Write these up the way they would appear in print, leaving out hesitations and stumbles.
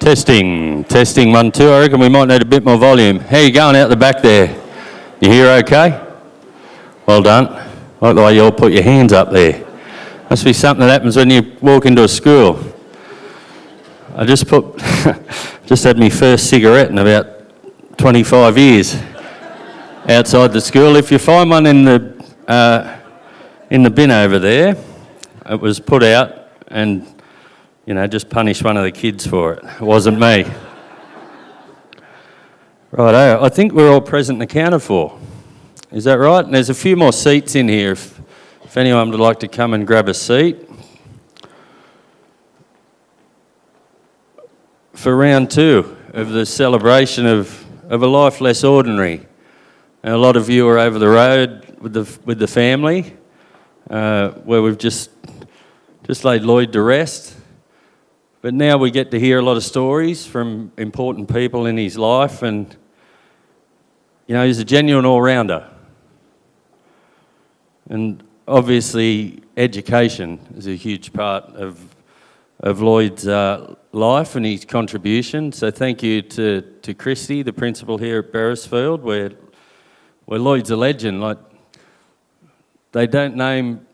Testing, 1, 2. I reckon we might need a bit more volume. How you going out the back there? You hear okay? Well done. Like the way you all put your hands up there. Must be something that happens when you walk into a school. I just had my first cigarette in about 25 years outside the school. If you find one in the bin over there, it was put out and, just punish one of the kids for it. It wasn't me. Righto, I think we're all present and accounted for. Is that right? And there's a few more seats in here if anyone would like to come and grab a seat. For round 2 of the celebration of a life less ordinary. And a lot of you are over the road with the family, where we've just laid Lloyd to rest. But now we get to hear a lot of stories from important people in his life, and he's a genuine all-rounder. And obviously education is a huge part of Lloyd's life and his contribution. So thank you to Christy, the principal here at Beresfield, where Lloyd's a legend. Like, they don't name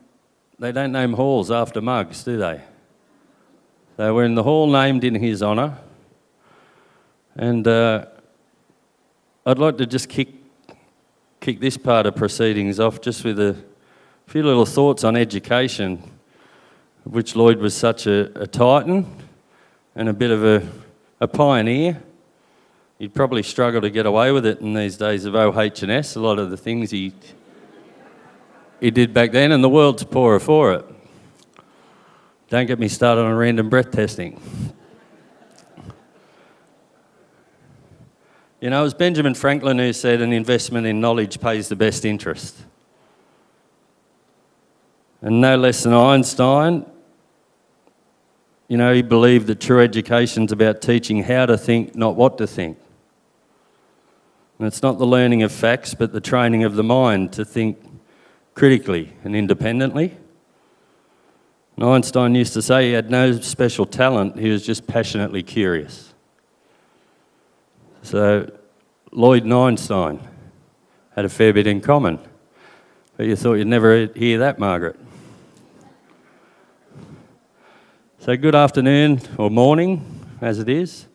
halls after mugs, do they? They were in the hall named in his honour. And I'd like to just kick this part of proceedings off just with a few little thoughts on education, of which Lloyd was such a titan and a bit of a pioneer. You'd probably struggle to get away with it in these days of OH&S, a lot of the things he did back then, and the world's poorer for it. Don't get me started on random breath testing. It was Benjamin Franklin who said an investment in knowledge pays the best interest. And no less than Einstein, he believed that true education's about teaching how to think, not what to think. And it's not the learning of facts, but the training of the mind to think critically and independently. And Einstein used to say he had no special talent, he was just passionately curious. So Lloyd and Einstein had a fair bit in common. But you thought you'd never hear that, Margaret. So good afternoon, or morning, as it is.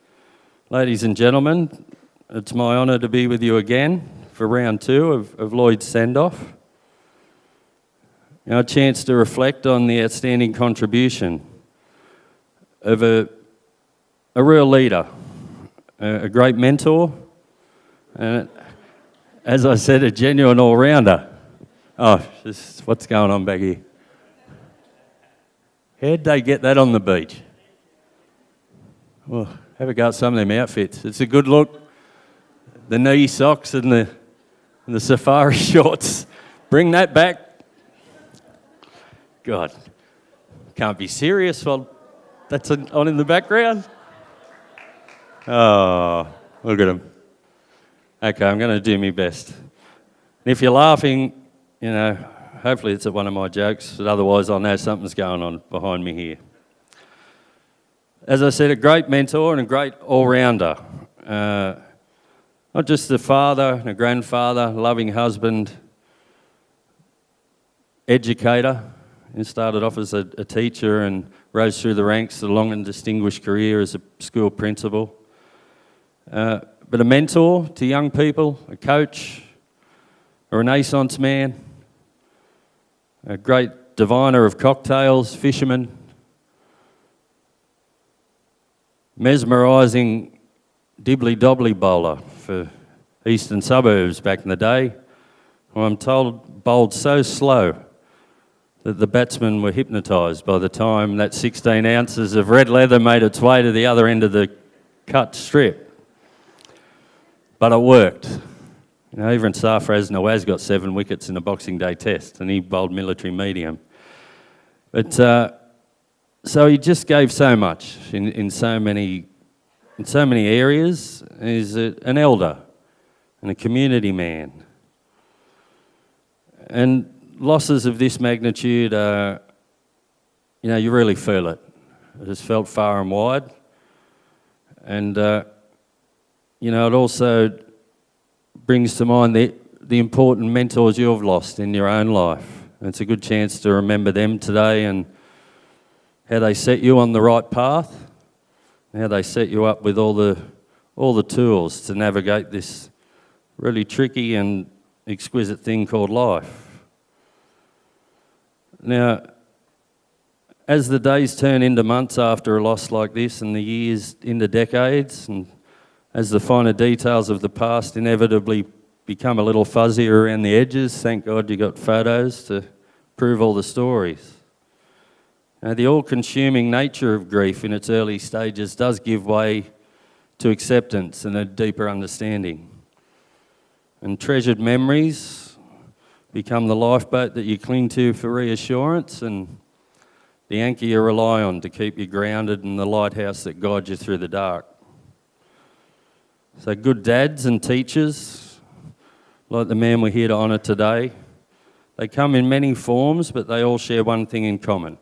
Ladies and gentlemen, it's my honour to be with you again for round 2 of Lloyd's send-off. A chance to reflect on the outstanding contribution of a real leader, a great mentor, and as I said, a genuine all-rounder. Oh, what's going on back here? How'd they get that on the beach? Well, have a go at some of them outfits. It's a good look. The knee socks and the safari shorts. Bring that back. God, can't be serious while that's on in the background. Oh, look at him. Okay, I'm going to do my best. And if you're laughing, hopefully it's at one of my jokes, but otherwise I'll know something's going on behind me here. As I said, a great mentor and a great all-rounder. Not just a father and a grandfather, loving husband, educator. He started off as a teacher and rose through the ranks, a long and distinguished career as a school principal. But a mentor to young people, a coach, a Renaissance man, a great diviner of cocktails, fisherman, mesmerising dibbly-dobbly bowler for eastern suburbs back in the day. Well, I'm told bowled so slow that the batsmen were hypnotised by the time that 16 ounces of red leather made its way to the other end of the cut strip. But it worked. Even Sarfraz Nawaz got 7 wickets in a Boxing Day test, and he bowled military medium. But so he just gave so much in so many areas. He's an elder and a community man. And losses of this magnitude are, you really feel it. It is felt far and wide. And, it also brings to mind the important mentors you've lost in your own life. And it's a good chance to remember them today and how they set you on the right path, and how they set you up with all the tools to navigate this really tricky and exquisite thing called life. Now, as the days turn into months after a loss like this and the years into decades, and as the finer details of the past inevitably become a little fuzzier around the edges, thank God you got photos to prove all the stories. Now, the all-consuming nature of grief in its early stages does give way to acceptance and a deeper understanding. And treasured memories become the lifeboat that you cling to for reassurance, and the anchor you rely on to keep you grounded, and the lighthouse that guides you through the dark. So good dads and teachers, like the man we're here to honour today, they come in many forms, but they all share one thing in common.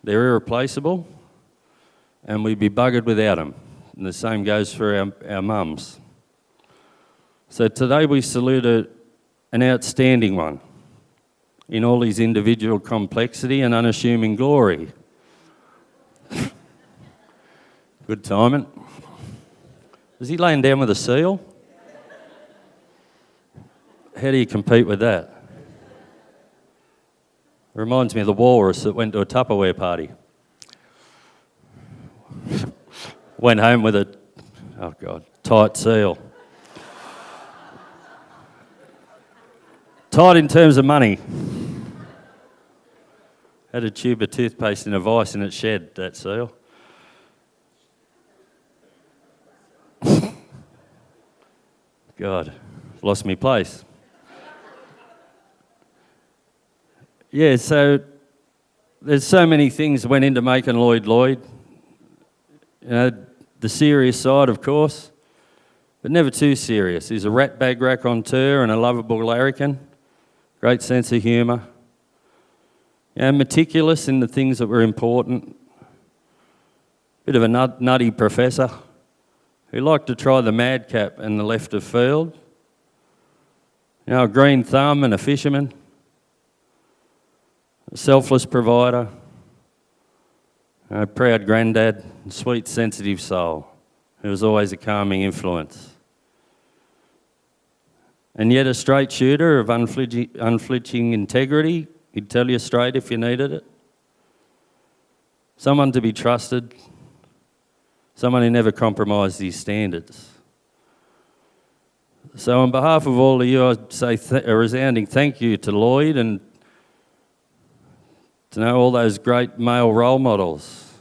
They're irreplaceable, and we'd be buggered without them. And the same goes for our mums. So today we salute an outstanding one in all his individual complexity and unassuming glory. Good timing. Is he laying down with a seal? How do you compete with that? It reminds me of the walrus that went to a Tupperware party. Went home with a, tight seal. Tight in terms of money. Had a tube of toothpaste in a vice in its shed, that seal. God, lost me place. Yeah, so there's so many things that went into making Lloyd Lloyd. The serious side, of course, but never too serious. He's a ratbag raconteur and a lovable larrikin. Great sense of humour. Meticulous in the things that were important. Bit of a nutty professor who liked to try the madcap and the left of field. A green thumb and a fisherman. A selfless provider. A proud granddad, a sweet, sensitive soul who was always a calming influence. And yet a straight shooter of unflinching integrity. He'd tell you straight if you needed it. Someone to be trusted. Someone who never compromised his standards. So on behalf of all of you, I'd say a resounding thank you to Lloyd and to know all those great male role models,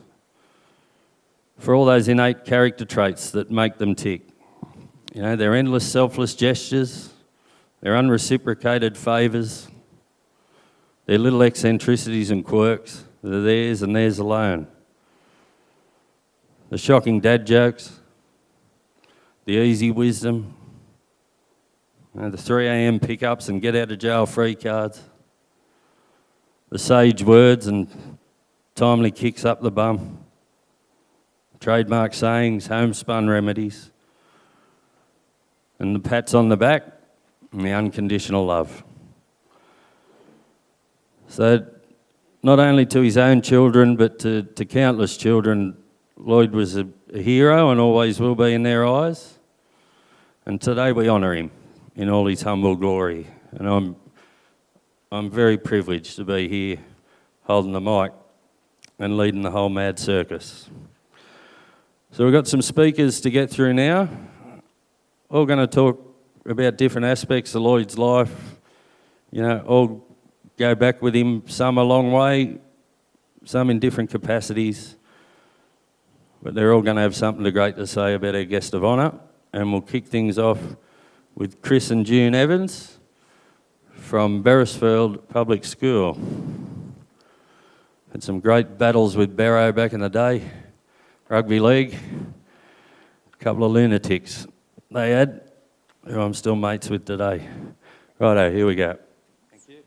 for all those innate character traits that make them tick. Their endless selfless gestures, their unreciprocated favours, their little eccentricities and quirks that are theirs and theirs alone. The shocking dad jokes, the easy wisdom, the 3 a.m. pickups and get out of jail free cards, the sage words and timely kicks up the bum, trademark sayings, homespun remedies, and the pats on the back and the unconditional love. So not only to his own children but to countless children, Lloyd was a hero and always will be in their eyes. And today we honour him in all his humble glory. And I'm very privileged to be here holding the mic and leading the whole mad circus. So we've got some speakers to get through now. All going to talk about different aspects of Lloyd's life. All go back with him, some a long way, some in different capacities. But they're all going to have something great to say about our guest of honour. And we'll kick things off with Chris and June Evans from Beresfield Public School. Had some great battles with Barrow back in the day. Rugby league. A couple of lunatics they had, who I'm still mates with today. Righto, here we go. Thank you.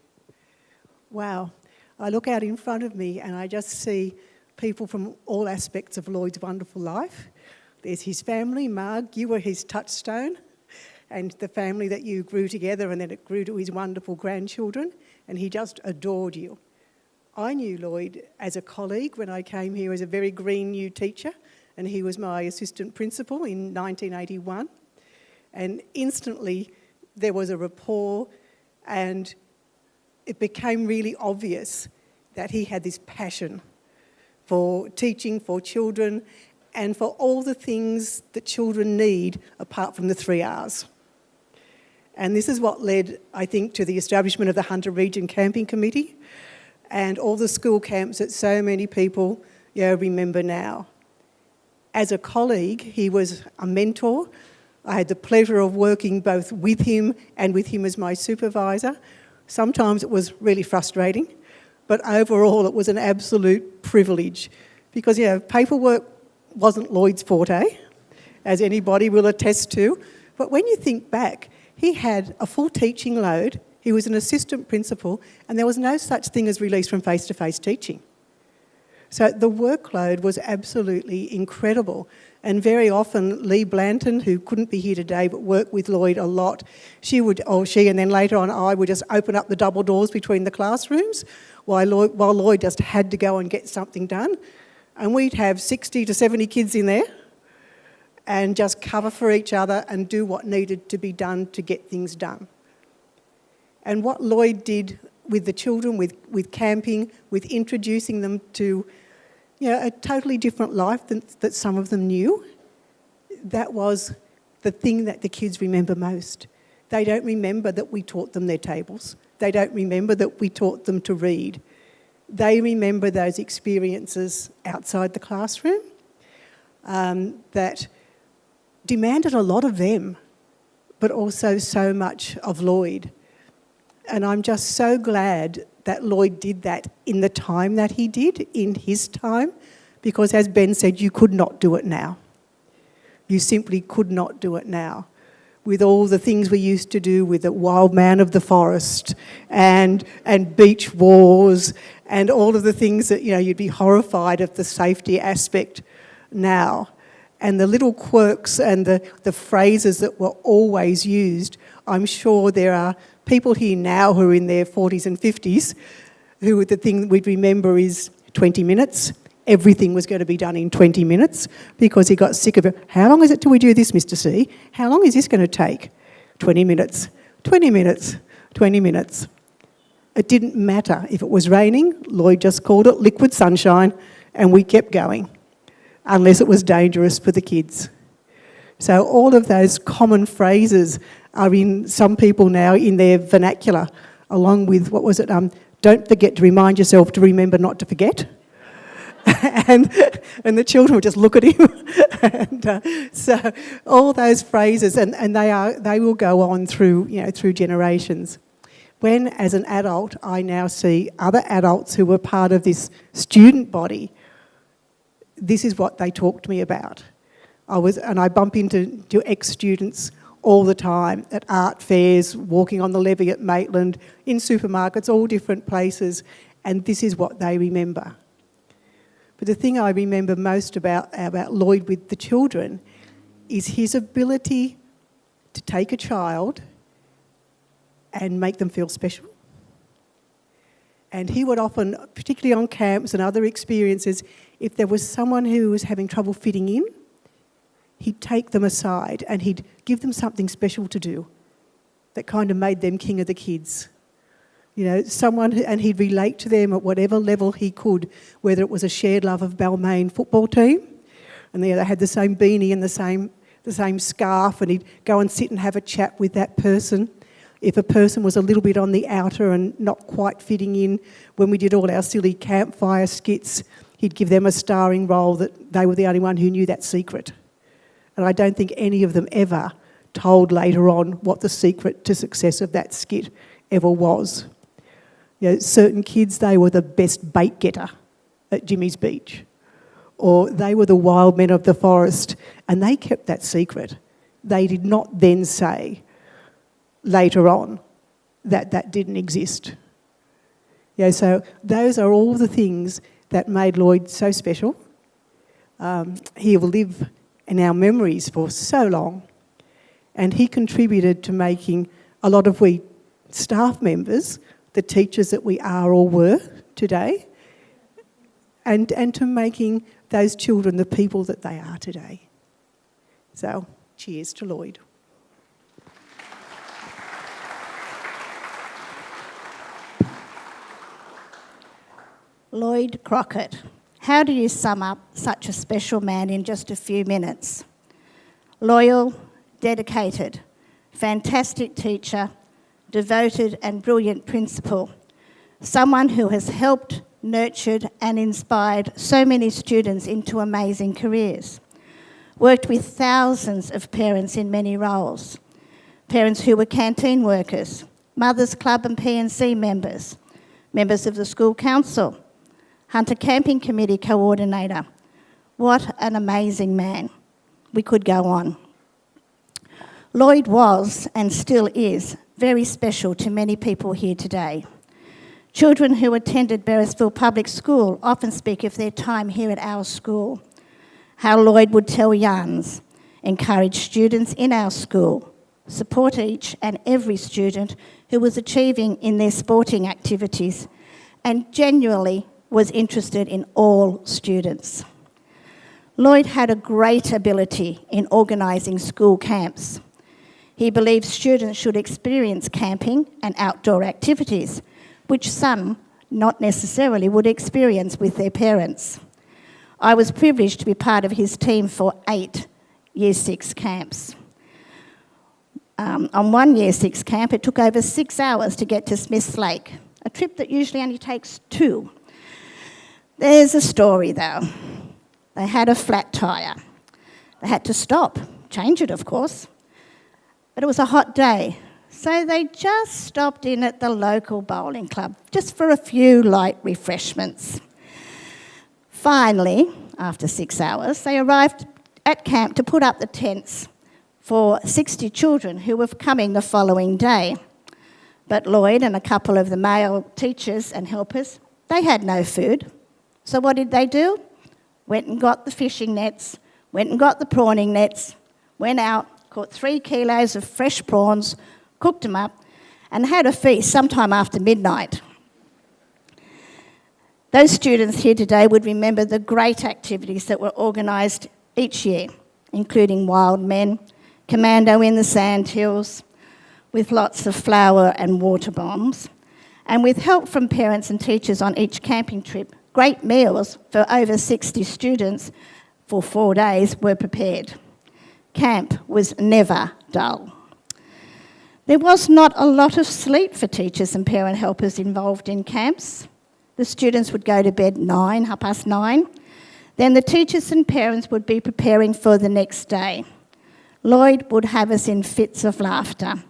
Wow. I look out in front of me and I just see people from all aspects of Lloyd's wonderful life. There's his family, Marg, you were his touchstone, and the family that you grew together, and then it grew to his wonderful grandchildren, and he just adored you. I knew Lloyd as a colleague when I came here as a very green new teacher, and he was my assistant principal in 1981. And instantly there was a rapport, and it became really obvious that he had this passion for teaching, for children, and for all the things that children need apart from the 3 R's. And this is what led, I think, to the establishment of the Hunter Region Camping Committee and all the school camps that so many people remember now. As a colleague, he was a mentor. I had the pleasure of working both with him and with him as my supervisor. Sometimes it was really frustrating, but overall it was an absolute privilege because, paperwork wasn't Lloyd's forte, as anybody will attest to. But when you think back, he had a full teaching load, he was an assistant principal, and there was no such thing as release from face-to-face teaching. So the workload was absolutely incredible. And very often Lee Blanton, who couldn't be here today but worked with Lloyd a lot, she and then later on I would just open up the double doors between the classrooms while Lloyd just had to go and get something done. And we'd have 60 to 70 kids in there and just cover for each other and do what needed to be done to get things done. And what Lloyd did with the children, with camping, with introducing them to a totally different life that some of them knew, that was the thing that the kids remember most. They don't remember that we taught them their tables. They don't remember that we taught them to read. They remember those experiences outside the classroom that demanded a lot of them, but also so much of Lloyd. And I'm just so glad that Lloyd did that in the time that he did, in his time, because as Ben said, you could not do it now. You simply could not do it now. With all the things we used to do with the wild man of the forest and beach wars and all of the things that, you'd be horrified of the safety aspect now. And the little quirks and the phrases that were always used, I'm sure there are people here now who are in their 40s and 50s who the thing we'd remember is 20 minutes. Everything was going to be done in 20 minutes because he got sick of it. How long is it till we do this, Mr. C? How long is this going to take? 20 minutes, 20 minutes, 20 minutes. It didn't matter if it was raining. Lloyd just called it liquid sunshine and we kept going unless it was dangerous for the kids. So all of those common phrases are in some people now in their vernacular, along with, don't forget to remind yourself to remember not to forget. and the children would just look at him. and so all those phrases, and they will go on through generations. When, as an adult, I now see other adults who were part of this student body, this is what they talk to me about. I bump into ex-students all the time at art fairs, walking on the levee at Maitland, in supermarkets, all different places, and this is what they remember. But the thing I remember most about Lloyd with the children is his ability to take a child and make them feel special. And he would often, particularly on camps and other experiences, if there was someone who was having trouble fitting in, he'd take them aside and he'd give them something special to do that kind of made them king of the kids. And he'd relate to them at whatever level he could, whether it was a shared love of Balmain football team, and they had the same beanie and the same scarf, and he'd go and sit and have a chat with that person. If a person was a little bit on the outer and not quite fitting in, when we did all our silly campfire skits, he'd give them a starring role that they were the only one who knew that secret. And I don't think any of them ever told later on what the secret to success of that skit ever was. Certain kids, they were the best bait getter at Jimmy's Beach, or they were the wild men of the forest, and they kept that secret. They did not then say later on that didn't exist. So those are all the things that made Lloyd so special. He will live in our memories for so long. And he contributed to making a lot of we staff members the teachers that we are or were today, and to making those children the people that they are today. So, cheers to Lloyd. Lloyd Crockett. How do you sum up such a special man in just a few minutes? Loyal, dedicated, fantastic teacher, devoted and brilliant principal, someone who has helped, nurtured and inspired so many students into amazing careers, worked with thousands of parents in many roles, parents who were canteen workers, Mothers Club and P&C members, members of the school council, Hunter Camping Committee coordinator. What an amazing man. We could go on. Lloyd was, and still is, very special to many people here today. Children who attended Beresfield Public School often speak of their time here at our school, how Lloyd would tell yarns, encourage students in our school, support each and every student who was achieving in their sporting activities, and genuinely was interested in all students. Lloyd had a great ability in organising school camps. He believed students should experience camping and outdoor activities, which some not necessarily would experience with their parents. I was privileged to be part of his team for 8 Year 6 camps. On one Year 6 camp, it took over 6 hours to get to Smiths Lake, a trip that usually only takes 2. There's a story though. They had a flat tyre. They had to stop, change it of course, but it was a hot day, so they just stopped in at the local bowling club, just for a few light refreshments. Finally, after 6 hours, they arrived at camp to put up the tents for 60 children who were coming the following day. But Lloyd and a couple of the male teachers and helpers, they had no food. So what did they do? Went and got the fishing nets, went and got the prawning nets, went out, caught 3 kilos of fresh prawns, cooked them up, and had a feast sometime after midnight. Those students here today would remember the great activities that were organised each year, including Wild Men, Commando in the Sandhills, with lots of flower and water bombs, and with help from parents and teachers on each camping trip, great meals for over 60 students for 4 days were prepared. Camp was never dull. There was not a lot of sleep for teachers and parent helpers involved in camps. The students would go to bed 9:30. Then the teachers and parents would be preparing for the next day. Lloyd would have us in fits of laughter.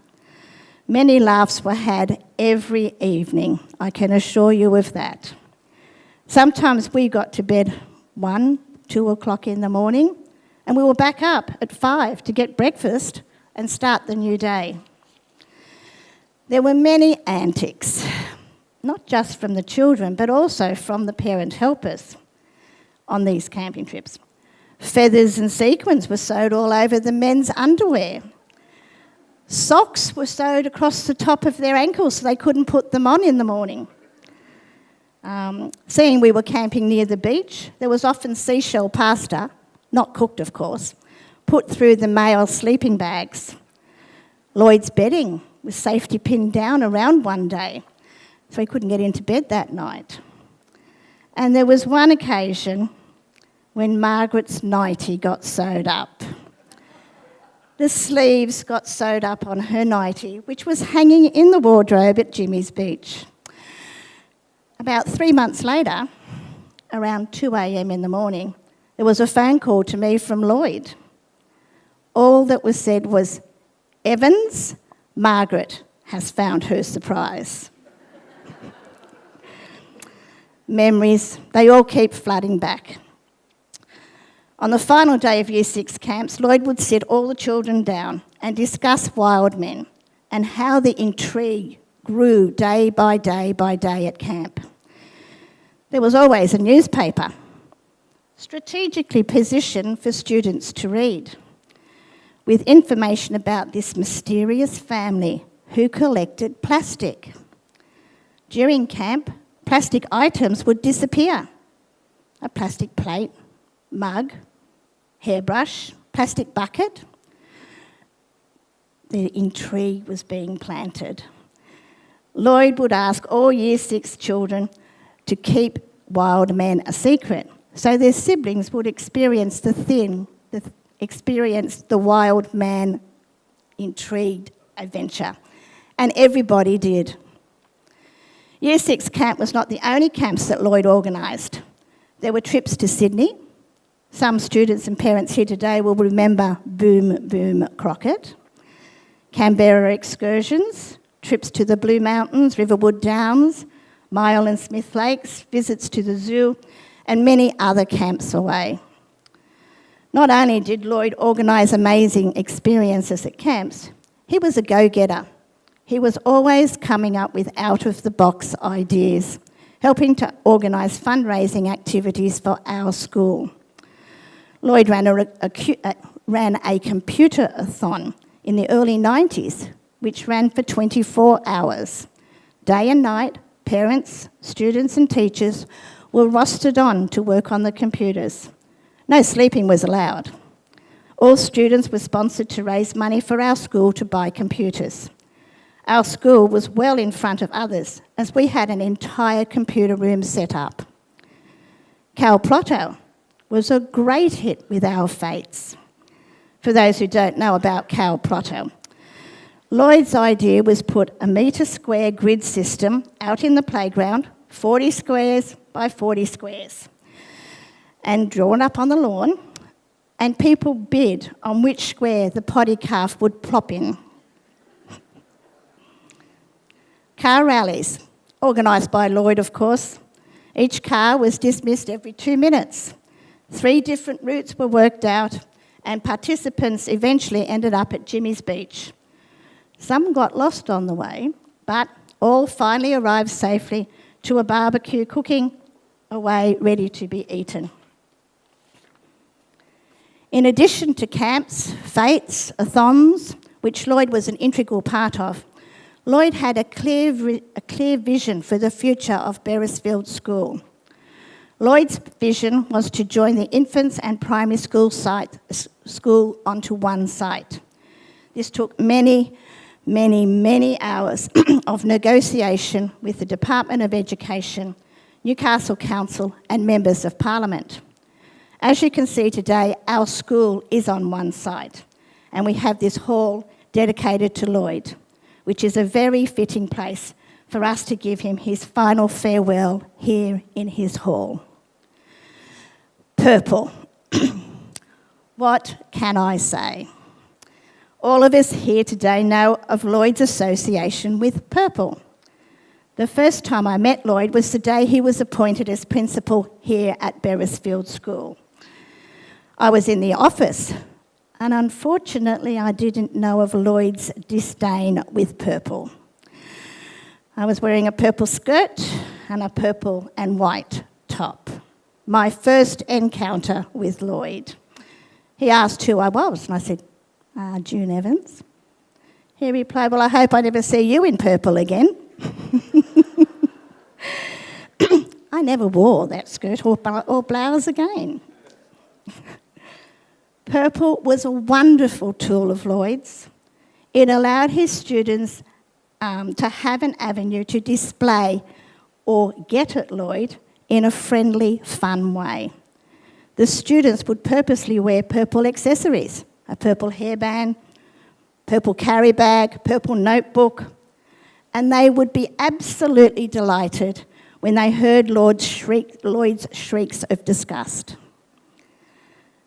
Many laughs were had every evening, I can assure you of that. Sometimes we got to bed 1, 2 o'clock in the morning, and we were back up at 5 to get breakfast and start the new day. There were many antics, not just from the children, but also from the parent helpers on these camping trips. Feathers and sequins were sewed all over the men's underwear. Socks were sewed across the top of their ankles so they couldn't put them on in the morning. Seeing we were camping near the beach, there was often seashell pasta, not cooked of course, put through the male sleeping bags. Lloyd's bedding was safety pinned down around one day, so he couldn't get into bed that night. And there was one occasion when Margaret's nightie got sewed up. The sleeves got sewed up on her nightie, which was hanging in the wardrobe at Jimmy's Beach. About 3 months later, around 2 a.m. in the morning, there was a phone call to me from Lloyd. All that was said was, "Evans, Margaret has found her surprise." Memories, they all keep flooding back. On the final day of Year 6 camps, Lloyd would sit all the children down and discuss Wild Men and how the intrigue grew day by day by day at camp. There was always a newspaper. strategically positioned for students to read, with information about this mysterious family who collected plastic. During camp, plastic items would disappear. A plastic plate, mug, hairbrush, plastic bucket. The intrigue was being planted. Lloyd would ask all Year 6 children to keep wild men a secret, so their siblings would experience the wild man intrigued adventure. And everybody did. Year 6 camp was not the only camps that Lloyd organised. There were trips to Sydney. Some students and parents here today will remember Boom Boom Crockett. Canberra excursions, trips to the Blue Mountains, Riverwood Downs, Mile and Smith Lakes, visits to the zoo, and many other camps away. Not only did Lloyd organise amazing experiences at camps, he was a go-getter. He was always coming up with out-of-the-box ideas, helping to organise fundraising activities for our school. Lloyd ran a computer-a-thon in the early 90s, which ran for 24 hours. Day and night, parents, students and teachers were rostered on to work on the computers. No sleeping was allowed. All students were sponsored to raise money for our school to buy computers. Our school was well in front of others, as we had an entire computer room set up. Cal Plotto was a great hit with our fates. For those who don't know about Cal Plotto, Lloyd's idea was put a metre square grid system out in the playground, 40 squares by 40 squares, and drawn up on the lawn, and people bid on which square the potty calf would plop in. Car rallies, organised by Lloyd, of course. Each car was dismissed every 2 minutes. 3 different routes were worked out, and participants eventually ended up at Jimmy's Beach. Some got lost on the way, but all finally arrived safely to a barbecue cooking away, ready to be eaten. In addition to camps, fetes, a-thons, which Lloyd was an integral part of, Lloyd had a clear vision for the future of Beresfield School. Lloyd's vision was to join the infants and primary school onto one site. This took many hours of negotiation with the Department of Education, Newcastle Council and members of Parliament. As you can see today, our school is on one site, and we have this hall dedicated to Lloyd, which is a very fitting place for us to give him his final farewell here in his hall. Purple. What can I say? All of us here today know of Lloyd's association with purple. The first time I met Lloyd was the day he was appointed as principal here at Beresfield School. I was in the office, and unfortunately I didn't know of Lloyd's disdain with purple. I was wearing a purple skirt and a purple and white top. My first encounter with Lloyd. He asked who I was, and I said, June Evans. He replied, well, I hope I never see you in purple again. I never wore that skirt or blouse again. Purple was a wonderful tool of Lloyd's. It allowed his students to have an avenue to display or get at Lloyd in a friendly, fun way. The students would purposely wear purple accessories, a purple hairband, purple carry bag, purple notebook, and they would be absolutely delighted when they heard Lloyd's shrieks of disgust.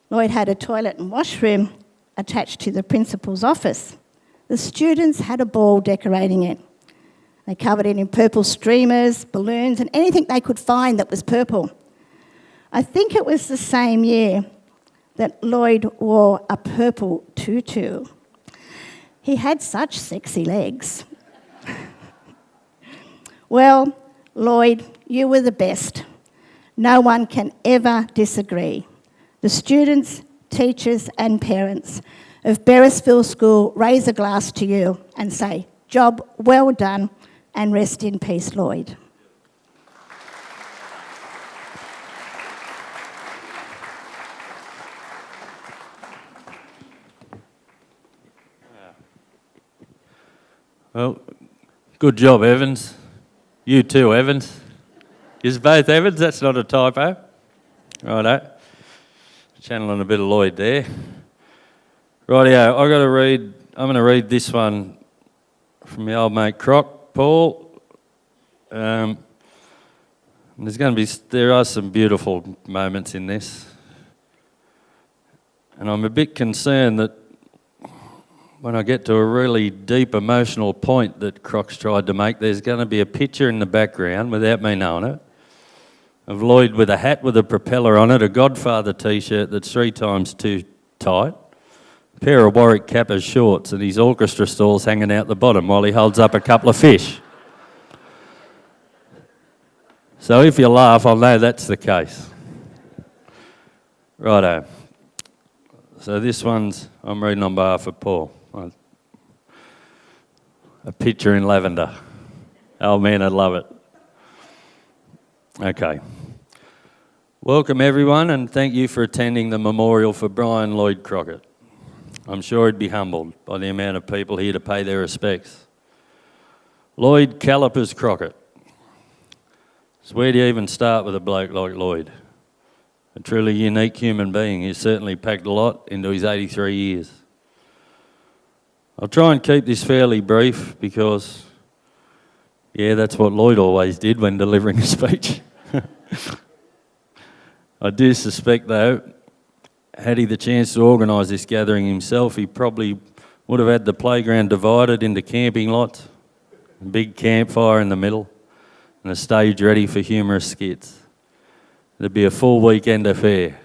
Lloyd had a toilet and washroom attached to the principal's office. The students had a ball decorating it. They covered it in purple streamers, balloons, and anything they could find that was purple. I think it was the same year that Lloyd wore a purple tutu. He had such sexy legs. Well, Lloyd, you were the best. No one can ever disagree. The students, teachers and parents of Beresfield School raise a glass to you and say, job well done, and rest in peace, Lloyd. Well, good job, Evans. You too, Evans. Is both Evans? That's not a typo. Righto. Channeling a bit of Lloyd there. Rightio, I'm going to read this one from my old mate Paul. There are some beautiful moments in this. And I'm a bit concerned that when I get to a really deep emotional point that Croc's tried to make, there's going to be a picture in the background, without me knowing it, of Lloyd with a hat with a propeller on it, a Godfather t-shirt that's 3 times too tight, a pair of Warwick Kappa shorts and his orchestra stalls hanging out the bottom while he holds up a couple of fish. So if you laugh, I'll know that's the case. Righto. So this one's, I'm reading on behalf of Paul. A picture in lavender. Oh man, I'd love it. Okay. Welcome everyone and thank you for attending the memorial for Brian Lloyd Crockett. I'm sure he'd be humbled by the amount of people here to pay their respects. Lloyd Calipers Crockett. So where do you even start with a bloke like Lloyd? A truly unique human being. He's certainly packed a lot into his 83 years. I'll try and keep this fairly brief because, yeah, that's what Lloyd always did when delivering a speech. I do suspect, though, had he the chance to organise this gathering himself, he probably would have had the playground divided into camping lots, a big campfire in the middle, and a stage ready for humorous skits. There'd be a full weekend affair,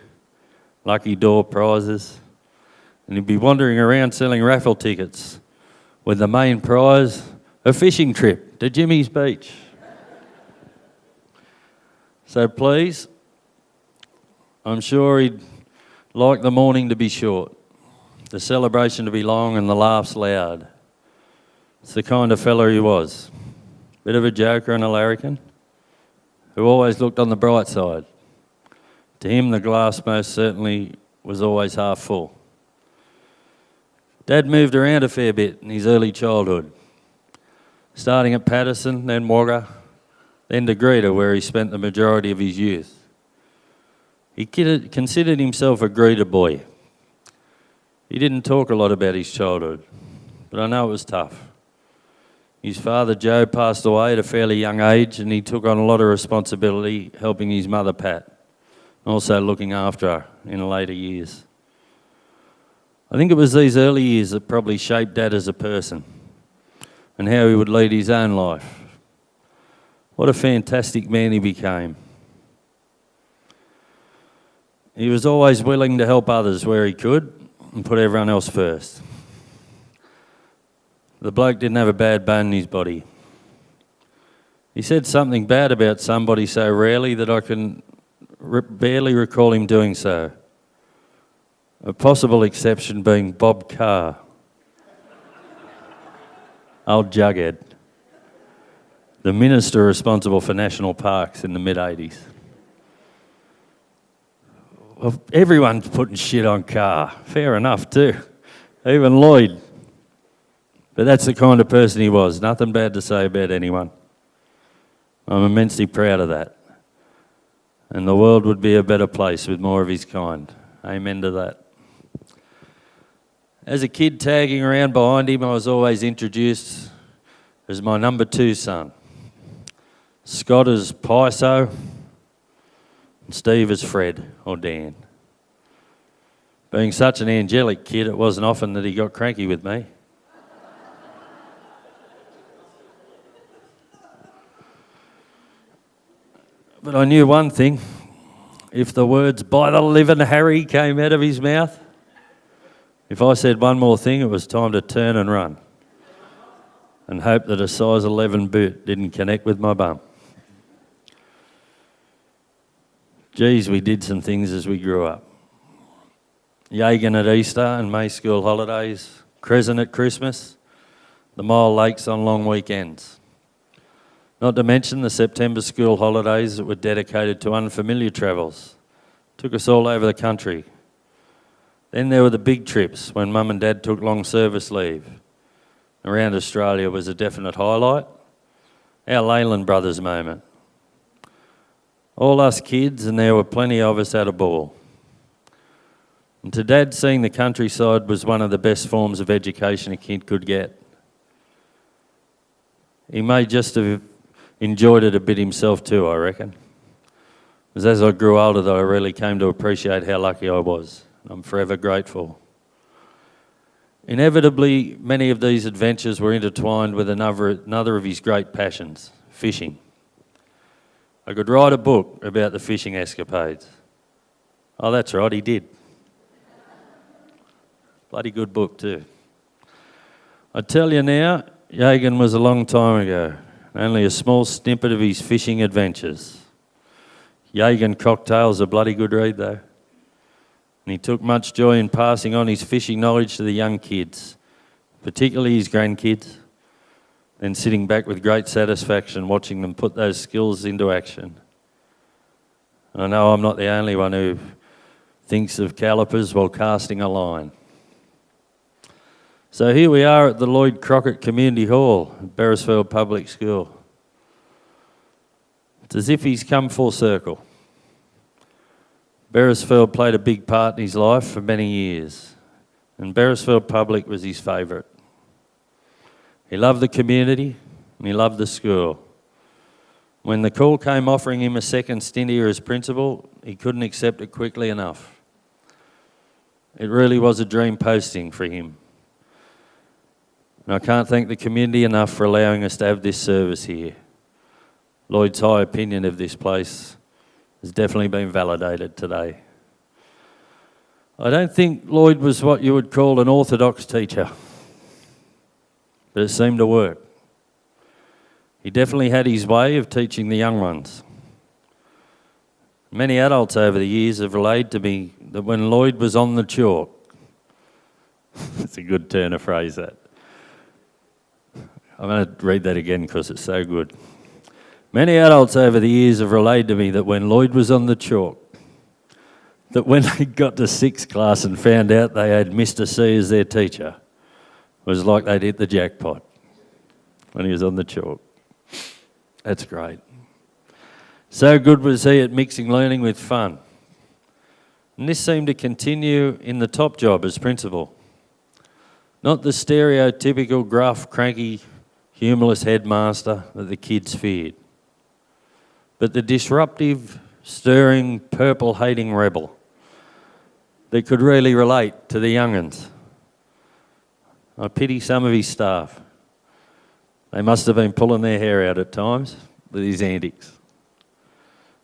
lucky door prizes, and he'd be wandering around selling raffle tickets with the main prize, a fishing trip to Jimmy's Beach. So please, I'm sure he'd like the morning to be short, the celebration to be long and the laughs loud. It's the kind of fella he was. Bit of a joker and a larrikin, who always looked on the bright side. To him, the glass most certainly was always half full. Dad moved around a fair bit in his early childhood, starting at Patterson, then Wagga, then to Greta, where he spent the majority of his youth. He considered himself a Greta boy. He didn't talk a lot about his childhood, but I know it was tough. His father, Joe, passed away at a fairly young age, and he took on a lot of responsibility helping his mother, Pat, also looking after her in later years. I think it was these early years that probably shaped Dad as a person and how he would lead his own life. What a fantastic man he became. He was always willing to help others where he could and put everyone else first. The bloke didn't have a bad bone in his body. He said something bad about somebody so rarely that I can barely recall him doing so. A possible exception being Bob Carr. Old Jughead. The minister responsible for national parks in the mid-80s. Well, everyone's putting shit on Carr. Fair enough too. Even Lloyd. But that's the kind of person he was. Nothing bad to say about anyone. I'm immensely proud of that. And the world would be a better place with more of his kind. Amen to that. As a kid tagging around behind him, I was always introduced as my number 2 son. Scott as Piso, and Steve as Fred or Dan. Being such an angelic kid, it wasn't often that he got cranky with me. But I knew one thing. If the words, "by the living Harry," came out of his mouth, if I said one more thing, it was time to turn and run and hope that a size 11 boot didn't connect with my bum. Geez, we did some things as we grew up. Yagan at Easter and May school holidays, Crescent at Christmas, the Mile Lakes on long weekends. Not to mention the September school holidays that were dedicated to unfamiliar travels. Took us all over the country. Then there were the big trips when Mum and Dad took long service leave. Around Australia was a definite highlight. Our Leyland brothers moment. All us kids, and there were plenty of us, had a ball. And to Dad, seeing the countryside was one of the best forms of education a kid could get. He may just have enjoyed it a bit himself too, I reckon. It was as I grew older that I really came to appreciate how lucky I was. I'm forever grateful. Inevitably, many of these adventures were intertwined with another of his great passions, fishing. I could write a book about the fishing escapades. Oh, that's right, he did. Bloody good book too. I tell you now, Yagan was a long time ago. Only a small snippet of his fishing adventures. Yagan Cocktail's a bloody good read though. And he took much joy in passing on his fishing knowledge to the young kids, particularly his grandkids, and sitting back with great satisfaction watching them put those skills into action. I know I'm not the only one who thinks of calipers while casting a line. So here we are at the Lloyd Crockett Community Hall at Beresfield Public School. It's as if he's come full circle. Beresfield played a big part in his life for many years, and Beresfield Public was his favourite. He loved the community and he loved the school. When the call came offering him a second stint here as principal, he couldn't accept it quickly enough. It really was a dream posting for him. And I can't thank the community enough for allowing us to have this service here. Lloyd's high opinion of this place has definitely been validated today. I don't think Lloyd was what you would call an orthodox teacher, but it seemed to work. He definitely had his way of teaching the young ones. Many adults over the years have relayed to me that when Lloyd was on the chalk, it's a good turn of phrase that. I'm going to read that again because it's so good. Many adults over the years have relayed to me that when Lloyd was on the chalk, that when they got to 6th class and found out they had Mr. C as their teacher, it was like they'd hit the jackpot when he was on the chalk. That's great. So good was he at mixing learning with fun. And this seemed to continue in the top job as principal. Not the stereotypical gruff, cranky, humorless headmaster that the kids feared, but the disruptive, stirring, purple-hating rebel that could really relate to the young'uns. I pity some of his staff. They must have been pulling their hair out at times with his antics.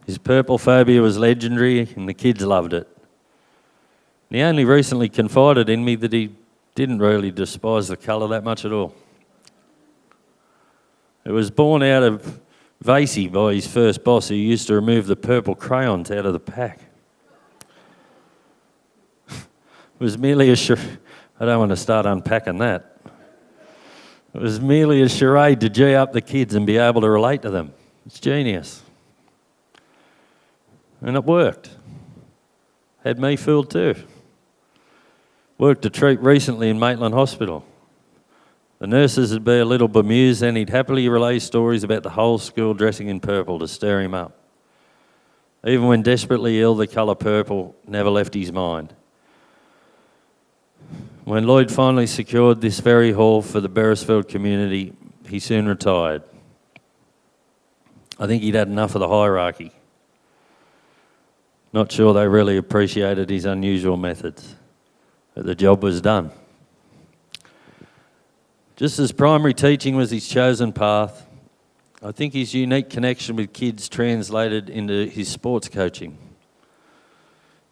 His purple phobia was legendary and the kids loved it. And he only recently confided in me that he didn't really despise the colour that much at all. It was born out of Vasey by his first boss, who used to remove the purple crayons out of the pack. It was merely a I don't want to start unpacking that. It was merely a charade to gee up the kids and be able to relate to them. It's genius. And it worked. Had me fooled too. Worked a treat recently in Maitland Hospital. The nurses would be a little bemused and he'd happily relay stories about the whole school dressing in purple to stir him up. Even when desperately ill, the colour purple never left his mind. When Lloyd finally secured this very hall for the Beresfield community, he soon retired. I think he'd had enough of the hierarchy. Not sure they really appreciated his unusual methods, but the job was done. Just as primary teaching was his chosen path, I think his unique connection with kids translated into his sports coaching.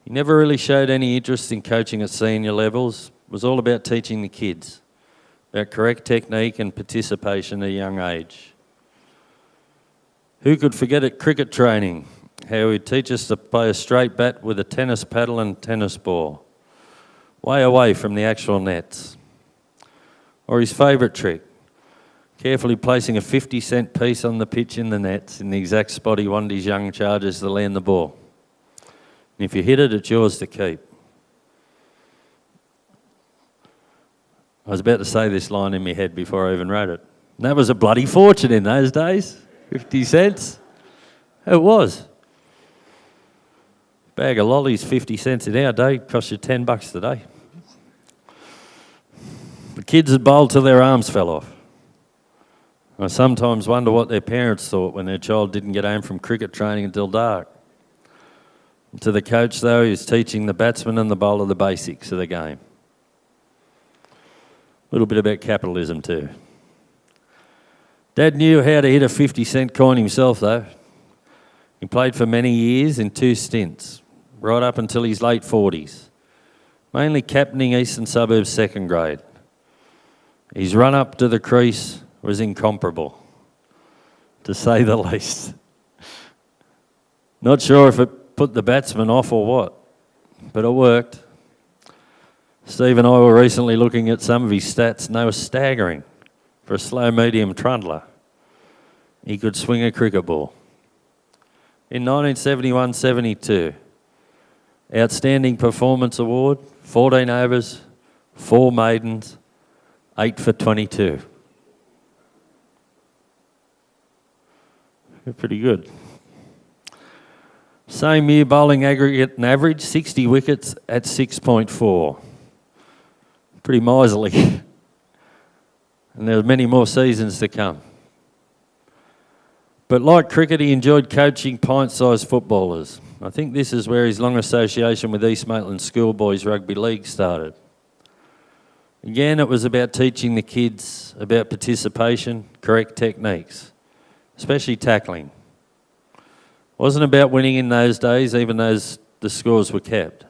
He never really showed any interest in coaching at senior levels. It was all about teaching the kids, about correct technique and participation at a young age. Who could forget at cricket training how he'd teach us to play a straight bat with a tennis paddle and tennis ball, way away from the actual nets. Or his favourite trick, carefully placing a 50-cent piece on the pitch in the nets in the exact spot he wanted his young charges to land the ball. And if you hit it, it's yours to keep. I was about to say this line in my head before I even wrote it. And that was a bloody fortune in those days, 50 cents. It was. Bag of lollies, 50 cents in our day, cost you $10 today. The kids would bowl till their arms fell off. I sometimes wonder what their parents thought when their child didn't get home from cricket training until dark. To the coach, though, he was teaching the batsman and the bowler the basics of the game. A little bit about capitalism too. Dad knew how to hit a 50-cent coin himself, though. He played for many years in 2 stints, right up until his late 40s, mainly captaining Eastern Suburbs second grade. His run up to the crease was incomparable, to say the least. Not sure if it put the batsman off or what, but it worked. Steve and I were recently looking at some of his stats, and they were staggering for a slow-medium trundler. He could swing a cricket ball. In 1971-72, Outstanding Performance Award, 14 overs, 4 maidens, 8 for 22. Pretty good. Same year, bowling aggregate and average, 60 wickets at 6.4. Pretty miserly. And there were many more seasons to come. But like cricket, he enjoyed coaching pint-sized footballers. I think this is where his long association with East Maitland Schoolboys Rugby League started. Again, it was about teaching the kids about participation, correct techniques, especially tackling. It wasn't about winning in those days, even though the scores were kept.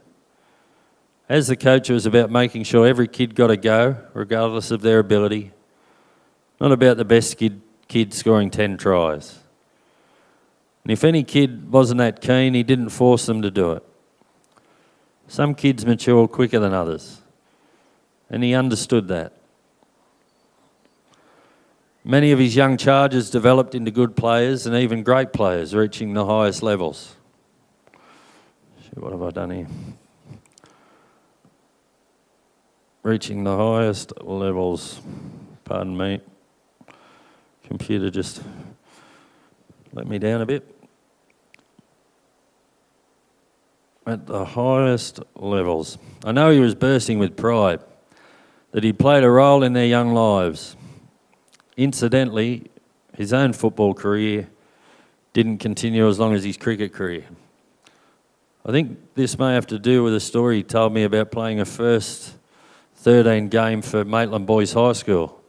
As the coach, it was about making sure every kid got a go, regardless of their ability. Not about the best kid scoring 10 tries. And if any kid wasn't that keen, he didn't force them to do it. Some kids mature quicker than others, and he understood that. Many of his young charges developed into good players and even great players, reaching the highest levels. What have I done here? Reaching the highest levels. Pardon me. Computer just let me down a bit. At the highest levels. I know he was bursting with pride that he played a role in their young lives. Incidentally, his own football career didn't continue as long as his cricket career. I think this may have to do with a story he told me about playing a first 13 game for Maitland Boys High School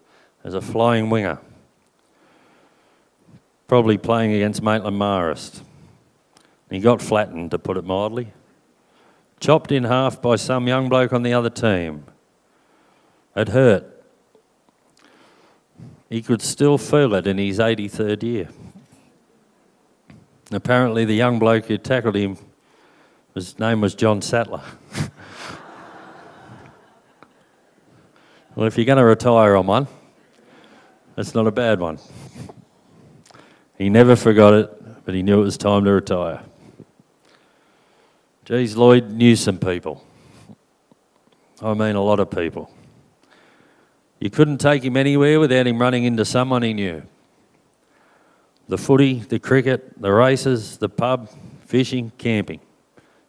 as a flying winger. Probably playing against Maitland Marist. He got flattened, to put it mildly. Chopped in half by some young bloke on the other team. It hurt. He could still feel it in his 83rd year. Apparently the young bloke who tackled him, his name was John Sattler. Well, if you're going to retire on one, that's not a bad one. He never forgot it, but he knew it was time to retire. Geez, Lloyd knew some people. I mean, a lot of people. You couldn't take him anywhere without him running into someone he knew. The footy, the cricket, the races, the pub, fishing, camping.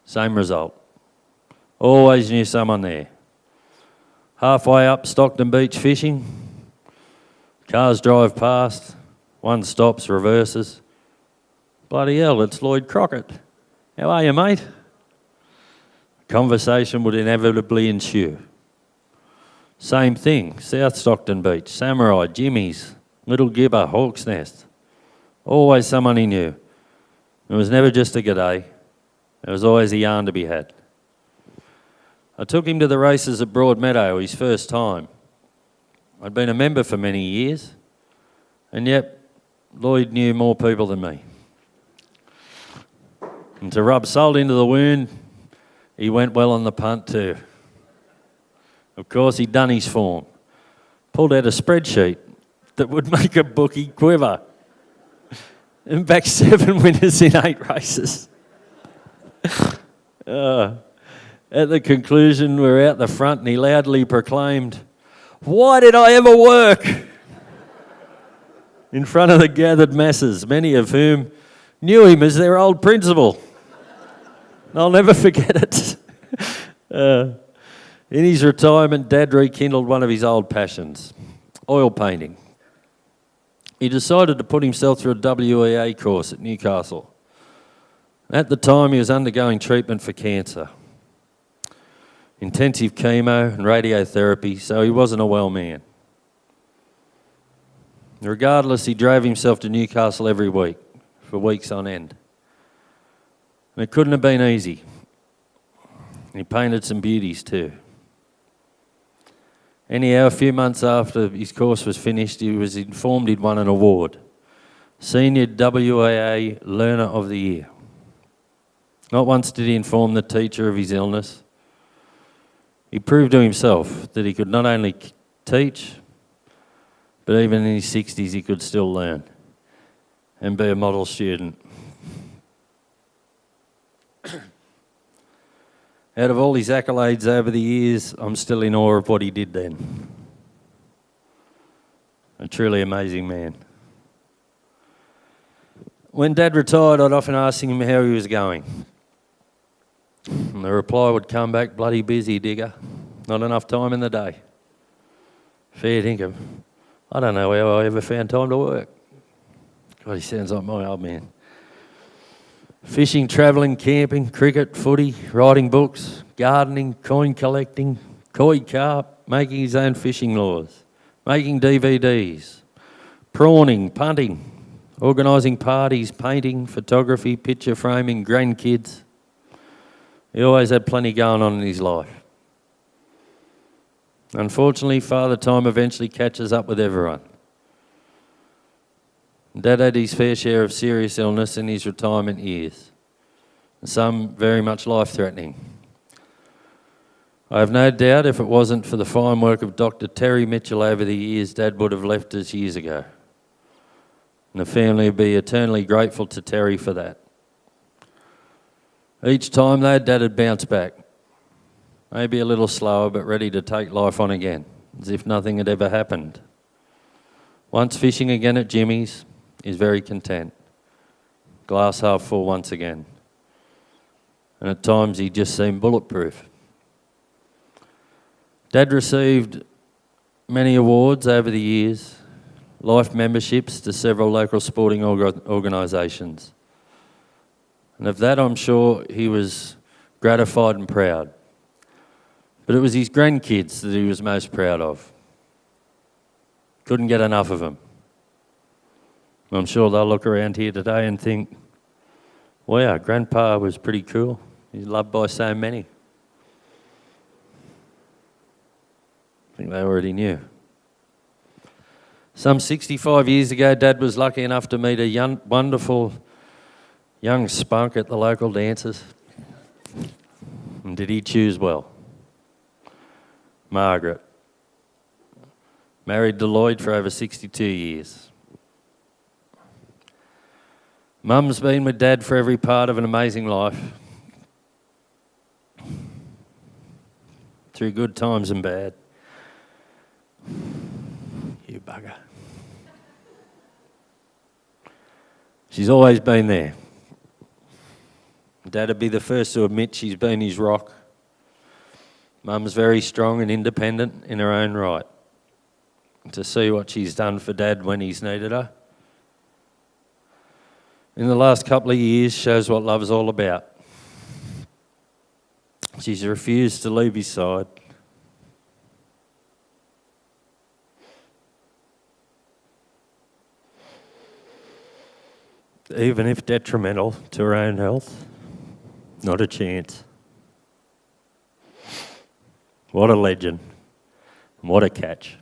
Same result. Always knew someone there. Halfway up Stockton Beach fishing, cars drive past, one stops, reverses. Bloody hell, it's Lloyd Crockett. How are you, mate? Conversation would inevitably ensue. Same thing, South Stockton Beach, Samurai, Jimmy's, Little Gibber, Hawk's Nest. Always someone he knew. It was never just a g'day. There was always a yarn to be had. I took him to the races at Broadmeadow his first time. I'd been a member for many years, and yet Lloyd knew more people than me. And to rub salt into the wound, he went well on the punt too. Of course, he'd done his form. Pulled out a spreadsheet that would make a bookie quiver. And back 7 winners in 8 races. At the conclusion, we're out the front and he loudly proclaimed, "Why did I ever work?" in front of the gathered masses, many of whom knew him as their old principal. I'll never forget it. In his retirement, Dad rekindled one of his old passions, oil painting. He decided to put himself through a WEA course at Newcastle. At the time, he was undergoing treatment for cancer, intensive chemo and radiotherapy, so he wasn't a well man. Regardless, he drove himself to Newcastle every week, for weeks on end. And it couldn't have been easy. And he painted some beauties too. Anyhow, a few months after his course was finished, he was informed he'd won an award, Senior WAA Learner of the Year. Not once did he inform the teacher of his illness. He proved to himself that he could not only teach, but even in his 60s he could still learn and be a model student. Out of all his accolades over the years, I'm still in awe of what he did then. A truly amazing man. When Dad retired, I'd often ask him how he was going. And the reply would come back, "Bloody busy, digger. Not enough time in the day." Fair dinkum. I don't know how I ever found time to work. God, he sounds like my old man. Fishing, travelling, camping, cricket, footy, writing books, gardening, coin collecting, koi carp, making his own fishing lures, making DVDs, prawning, punting, organising parties, painting, photography, picture framing, grandkids. He always had plenty going on in his life. Unfortunately, Father Time eventually catches up with everyone. Dad had his fair share of serious illness in his retirement years, and some very much life-threatening. I have no doubt if it wasn't for the fine work of Dr. Terry Mitchell over the years, Dad would have left us years ago. And the family would be eternally grateful to Terry for that. Each time though, Dad had bounced back. Maybe a little slower, but ready to take life on again, as if nothing had ever happened. Once fishing again at Jimmy's, he's very content. Glass half full once again. And at times he just seemed bulletproof. Dad received many awards over the years, life memberships to several local sporting organisations. And of that I'm sure he was gratified and proud. But it was his grandkids that he was most proud of. Couldn't get enough of them. I'm sure they'll look around here today and think, wow, Grandpa was pretty cool. He's loved by so many. I think they already knew. Some 65 years ago, Dad was lucky enough to meet a wonderful young spunk at the local dances. And did he choose well? Margaret. Married to Lloyd for over 62 years. Mum's been with Dad for every part of an amazing life. Through good times and bad. You bugger. She's always been there. Dad'd be the first to admit she's been his rock. Mum's very strong and independent in her own right. To see what she's done for Dad when he's needed her in the last couple of years shows what love's all about. She's refused to leave his side. Even if detrimental to her own health, not a chance. What a legend, and what a catch.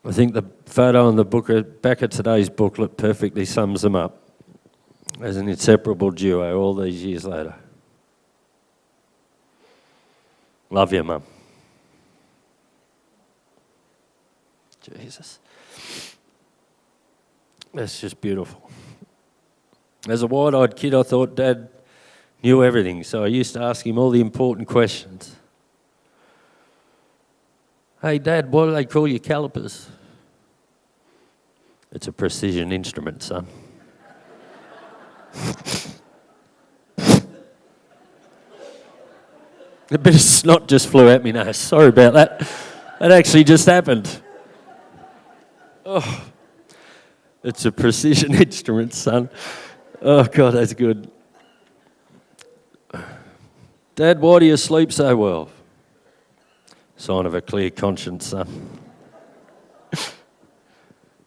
I think the photo on the book back of today's booklet perfectly sums them up as an inseparable duo all these years later. Love you, Mum. Jesus. That's just beautiful. As a wide-eyed kid, I thought Dad knew everything, so I used to ask him all the important questions. Hey, Dad, why do they call you calipers? It's a precision instrument, son. A bit of snot just flew at me nose. Sorry about that. That actually just happened. Oh, it's a precision instrument, son. Oh, God, that's good. Dad, why do you sleep so well? Sign of a clear conscience, son.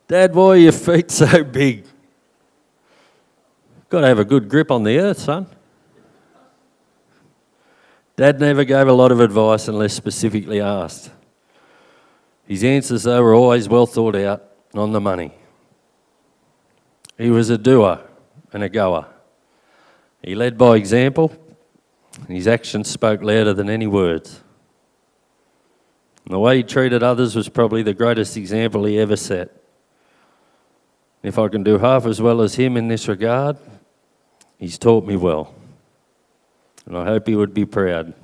Dad, why are your feet so big? Got to have a good grip on the earth, son. Dad never gave a lot of advice unless specifically asked. His answers, though, were always well thought out and on the money. He was a doer and a goer. He led by example, and his actions spoke louder than any words. And the way he treated others was probably the greatest example he ever set. If I can do half as well as him in this regard, he's taught me well. And I hope he would be proud.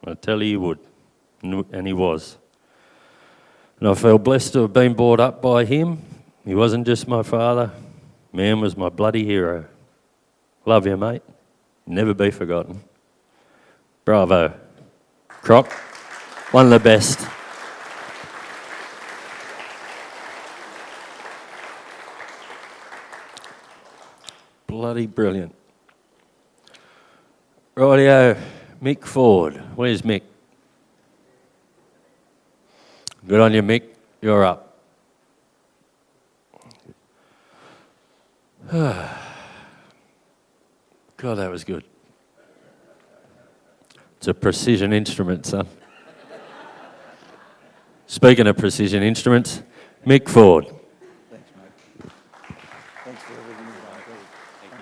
I tell you he would. And he was. And I feel blessed to have been brought up by him. He wasn't just my father. Man was my bloody hero. Love you, mate. Never be forgotten. Bravo. Croc, one of the best. Bloody brilliant. Rightio, Mick Ford. Where's Mick? Good on you, Mick. You're up. God, that was good. It's a precision instrument, son. Speaking of precision instruments, Mick Ford. Thanks, mate. Thanks for everything you've done. Thank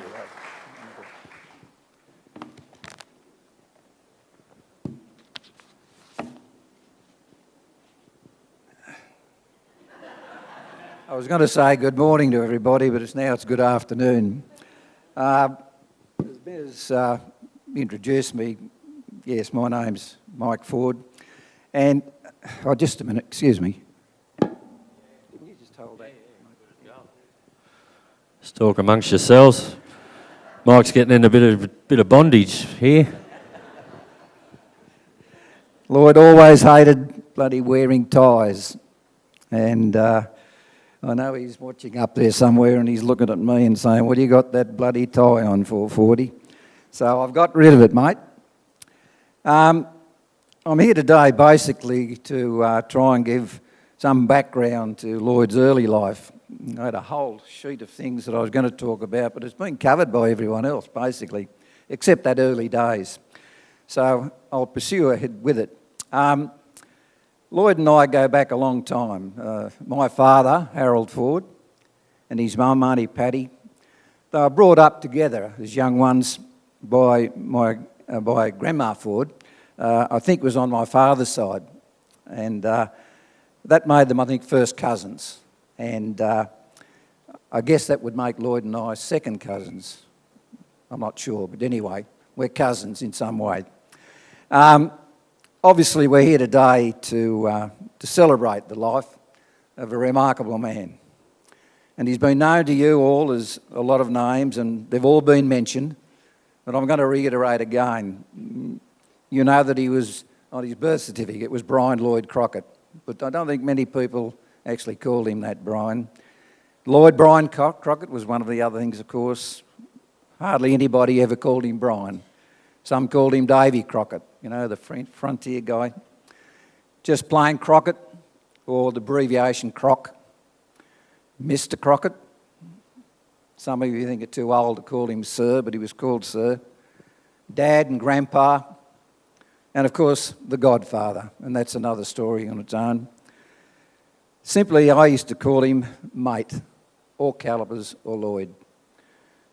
you. I was going to say good morning to everybody, but it's good afternoon. As Bez introduced me, yes, my name's Mike Ford, and just a minute, excuse me. Can you just hold that? Let's talk amongst yourselves. Mike's getting in a bit of bondage here. Lloyd always hated bloody wearing ties, and I know he's watching up there somewhere and he's looking at me and saying, what do you got that bloody tie on for, 40? So I've got rid of it, mate. I'm here today basically to try and give some background to Lloyd's early life. I had a whole sheet of things that I was going to talk about, but it's been covered by everyone else basically, except that early days. So I'll pursue ahead with it. Lloyd and I go back a long time. My father, Harold Ford, and his mum, Auntie Patty, they were brought up together as young ones by Grandma Ford. I think it was on my father's side. And that made them, I think, first cousins. And I guess that would make Lloyd and I second cousins. I'm not sure, but anyway, we're cousins in some way. Obviously, we're here today to celebrate the life of a remarkable man. And he's been known to you all as a lot of names, and they've all been mentioned, but I'm going to reiterate again. You know that he was, on his birth certificate, was Brian Lloyd Crockett, but I don't think many people actually called him that, Brian. Lloyd Brian Crockett was one of the other things, of course. Hardly anybody ever called him Brian. Some called him Davy Crockett, you know, the frontier guy. Just plain Crockett, or the abbreviation Croc. Mr. Crockett. Some of you think it's too old to call him Sir, but he was called Sir. Dad and Grandpa. And of course, the Godfather, and that's another story on its own. Simply, I used to call him mate, or Calipers, or Lloyd.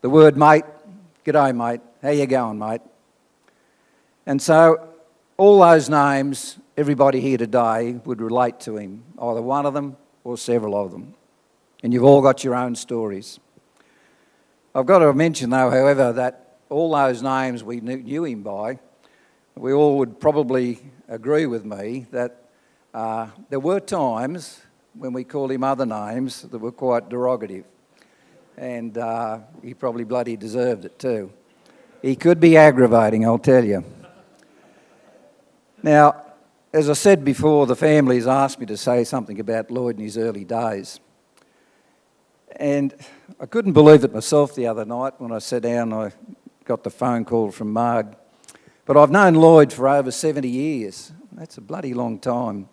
The word mate, g'day mate, how you going mate? And so all those names, everybody here today would relate to him, either one of them or several of them. And you've all got your own stories. I've got to mention though, however, that all those names we knew him by, we all would probably agree with me that there were times when we called him other names that were quite derogative. And he probably bloody deserved it too. He could be aggravating, I'll tell you. Now, as I said before, the family's asked me to say something about Lloyd in his early days. And I couldn't believe it myself the other night when I sat down and I got the phone call from Marg. But I've known Lloyd for over 70 years. That's a bloody long time.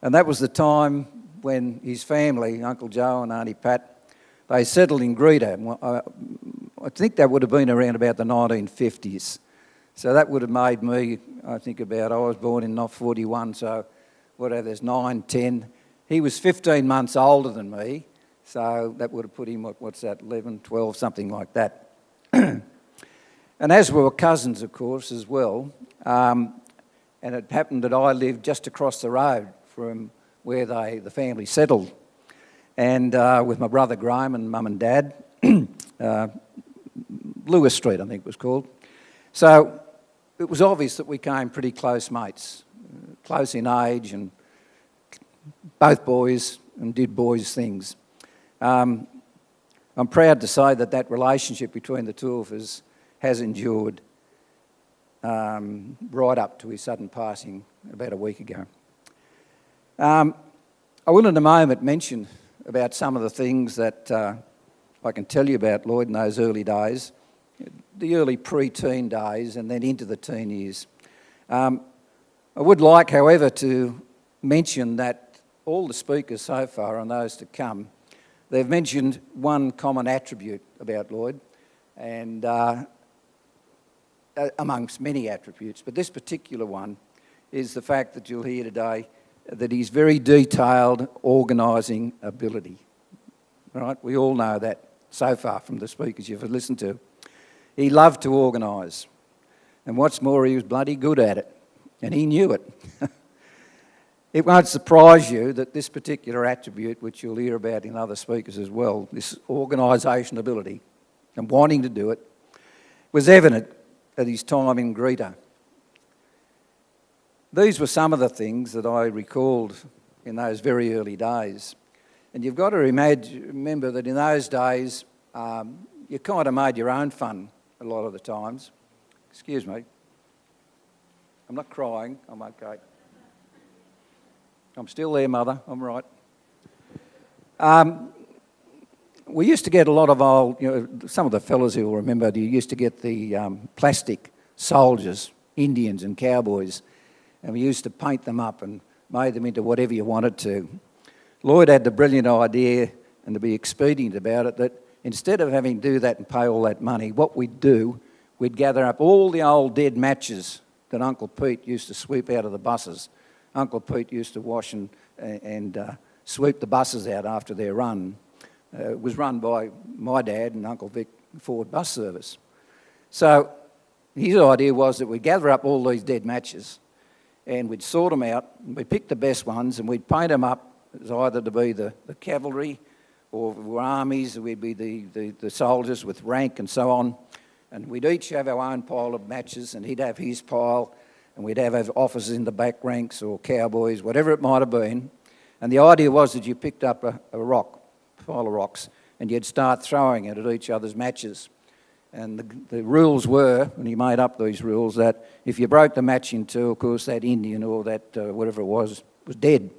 And that was the time when his family, Uncle Joe and Auntie Pat, they settled in Greta. I think that would have been around about the 1950s. So that would have made me, I was born in 41, so whatever, there's 9, 10. He was 15 months older than me, so that would have put him, 11, 12, something like that. And as we were cousins, of course, as well, and it happened that I lived just across the road from where the family settled, and with my brother Graham and Mum and Dad, Lewis Street, I think it was called. So it was obvious that we became pretty close mates, close in age, and both boys, and did boys' things. I'm proud to say that relationship between the two of us has endured right up to his sudden passing about a week ago. I will in a moment mention about some of the things that I can tell you about Lloyd in those early days, the early pre-teen days and then into the teen years. I would like, however, to mention that all the speakers so far and those to come, they've mentioned one common attribute about Lloyd, and amongst many attributes, but this particular one is the fact that you'll hear today that he's very detailed organising ability. Right? We all know that so far from the speakers you've listened to. He loved to organise, and what's more, he was bloody good at it, and he knew it. It won't surprise you that this particular attribute, which you'll hear about in other speakers as well, this organisation ability and wanting to do it, was evident at his time in Greta. These were some of the things that I recalled in those very early days. And you've got to remember that in those days, you kind of made your own fun a lot of the times. Excuse me. I'm not crying. I'm okay. I'm still there, Mother. I'm right. We used to get a lot of old, some of the fellas who will remember, you used to get the plastic soldiers, Indians and cowboys, and we used to paint them up and made them into whatever you wanted to. Lloyd had the brilliant idea, and to be expedient about it, that instead of having to do that and pay all that money, what we'd do, we'd gather up all the old dead matches that Uncle Pete used to sweep out of the buses. Uncle Pete used to wash and sweep the buses out after their run. It was run by my dad and Uncle Vic Ford Bus Service. So his idea was that we'd gather up all these dead matches and we'd sort them out, and we'd pick the best ones and we'd paint them up as either to be the cavalry or armies, we'd be the soldiers with rank and so on. And we'd each have our own pile of matches, and he'd have his pile, and we'd have officers in the back ranks or cowboys, whatever it might have been. And the idea was that you picked up a pile of rocks, and you'd start throwing it at each other's matches. And the rules were, and he made up these rules, that if you broke the match in two, of course, that Indian or that whatever it was dead.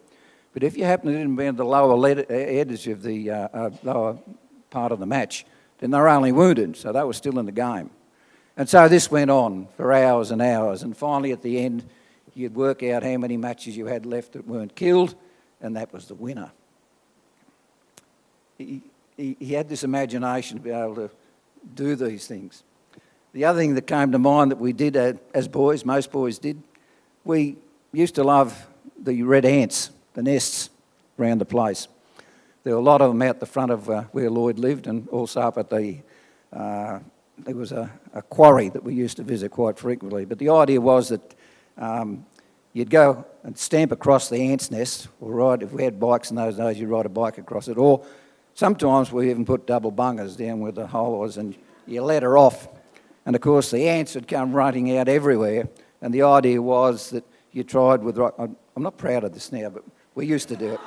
But if you happened to be in the lower edge of the lower part of the match, then they were only wounded, so they were still in the game. And so this went on for hours and hours, and finally at the end, you'd work out how many matches you had left that weren't killed, and that was the winner. He had this imagination to be able to do these things. The other thing that came to mind that we did as boys, most boys did, we used to love the red ants, the nests around the place. There were a lot of them out the front of where Lloyd lived, and also up at the, there was a quarry that we used to visit quite frequently. But the idea was that you'd go and stamp across the ants' nest, or ride, if we had bikes in those days, you'd ride a bike across it, or sometimes we even put double bungers down where the hole was, and you let her off. And of course the ants would come running out everywhere, and the idea was that you tried with, I'm not proud of this now, but we used to do it.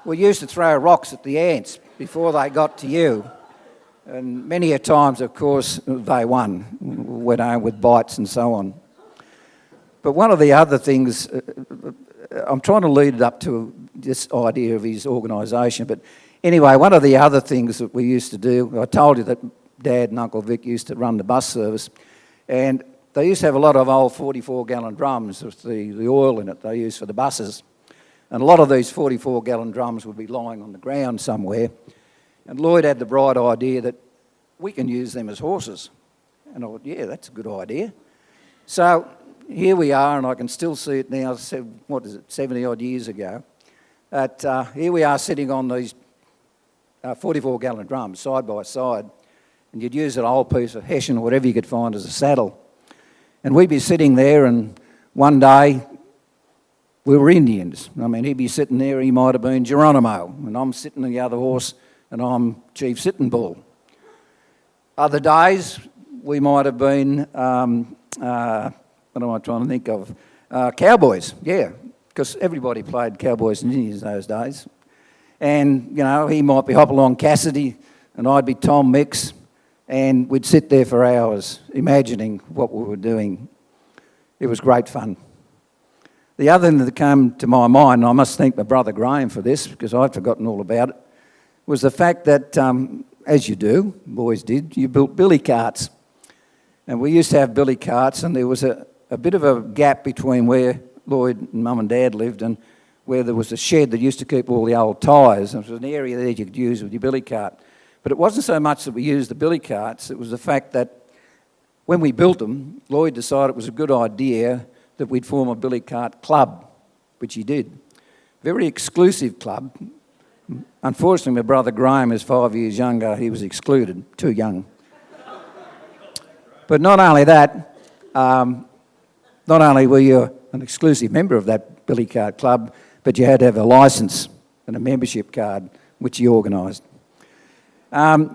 We used to throw rocks at the ants before they got to you. And many a times, of course, they won, went home with bites and so on. But one of the other things, I'm trying to lead it up to this idea of his organisation, but anyway, one of the other things that we used to do, I told you that Dad and Uncle Vic used to run the bus service, and they used to have a lot of old 44-gallon drums with the oil in it they used for the buses. And a lot of these 44-gallon drums would be lying on the ground somewhere. And Lloyd had the bright idea that we can use them as horses. And I thought, yeah, that's a good idea. So here we are, and I can still see it now, 70-odd years ago. Here we are sitting on these 44-gallon drums side by side, and you'd use an old piece of hessian or whatever you could find as a saddle. And we'd be sitting there, and one day we were Indians. I mean, he'd be sitting there, he might have been Geronimo, and I'm sitting on the other horse, and I'm Chief Sitting Bull. Other days, we might have been, what am I trying to think of? Cowboys, yeah, because everybody played cowboys and Indians those days. And, you know, he might be Hopalong Cassidy, and I'd be Tom Mix, and we'd sit there for hours imagining what we were doing. It was great fun. The other thing that came to my mind, and I must thank my brother Graham for this because I'd forgotten all about it, was the fact that, as you do, boys did, you built billy carts. And we used to have billy carts, and there was a bit of a gap between where Lloyd and Mum and Dad lived and where there was a shed that used to keep all the old tyres. And it was an area there you could use with your billy cart. But it wasn't so much that we used the billy carts, it was the fact that when we built them, Lloyd decided it was a good idea that we'd form a billy cart club, which he did. Very exclusive club. Unfortunately, my brother Graham is 5 years younger. He was excluded, too young. But not only that, not only were you an exclusive member of that billy cart club, but you had to have a licence and a membership card, which he organised. They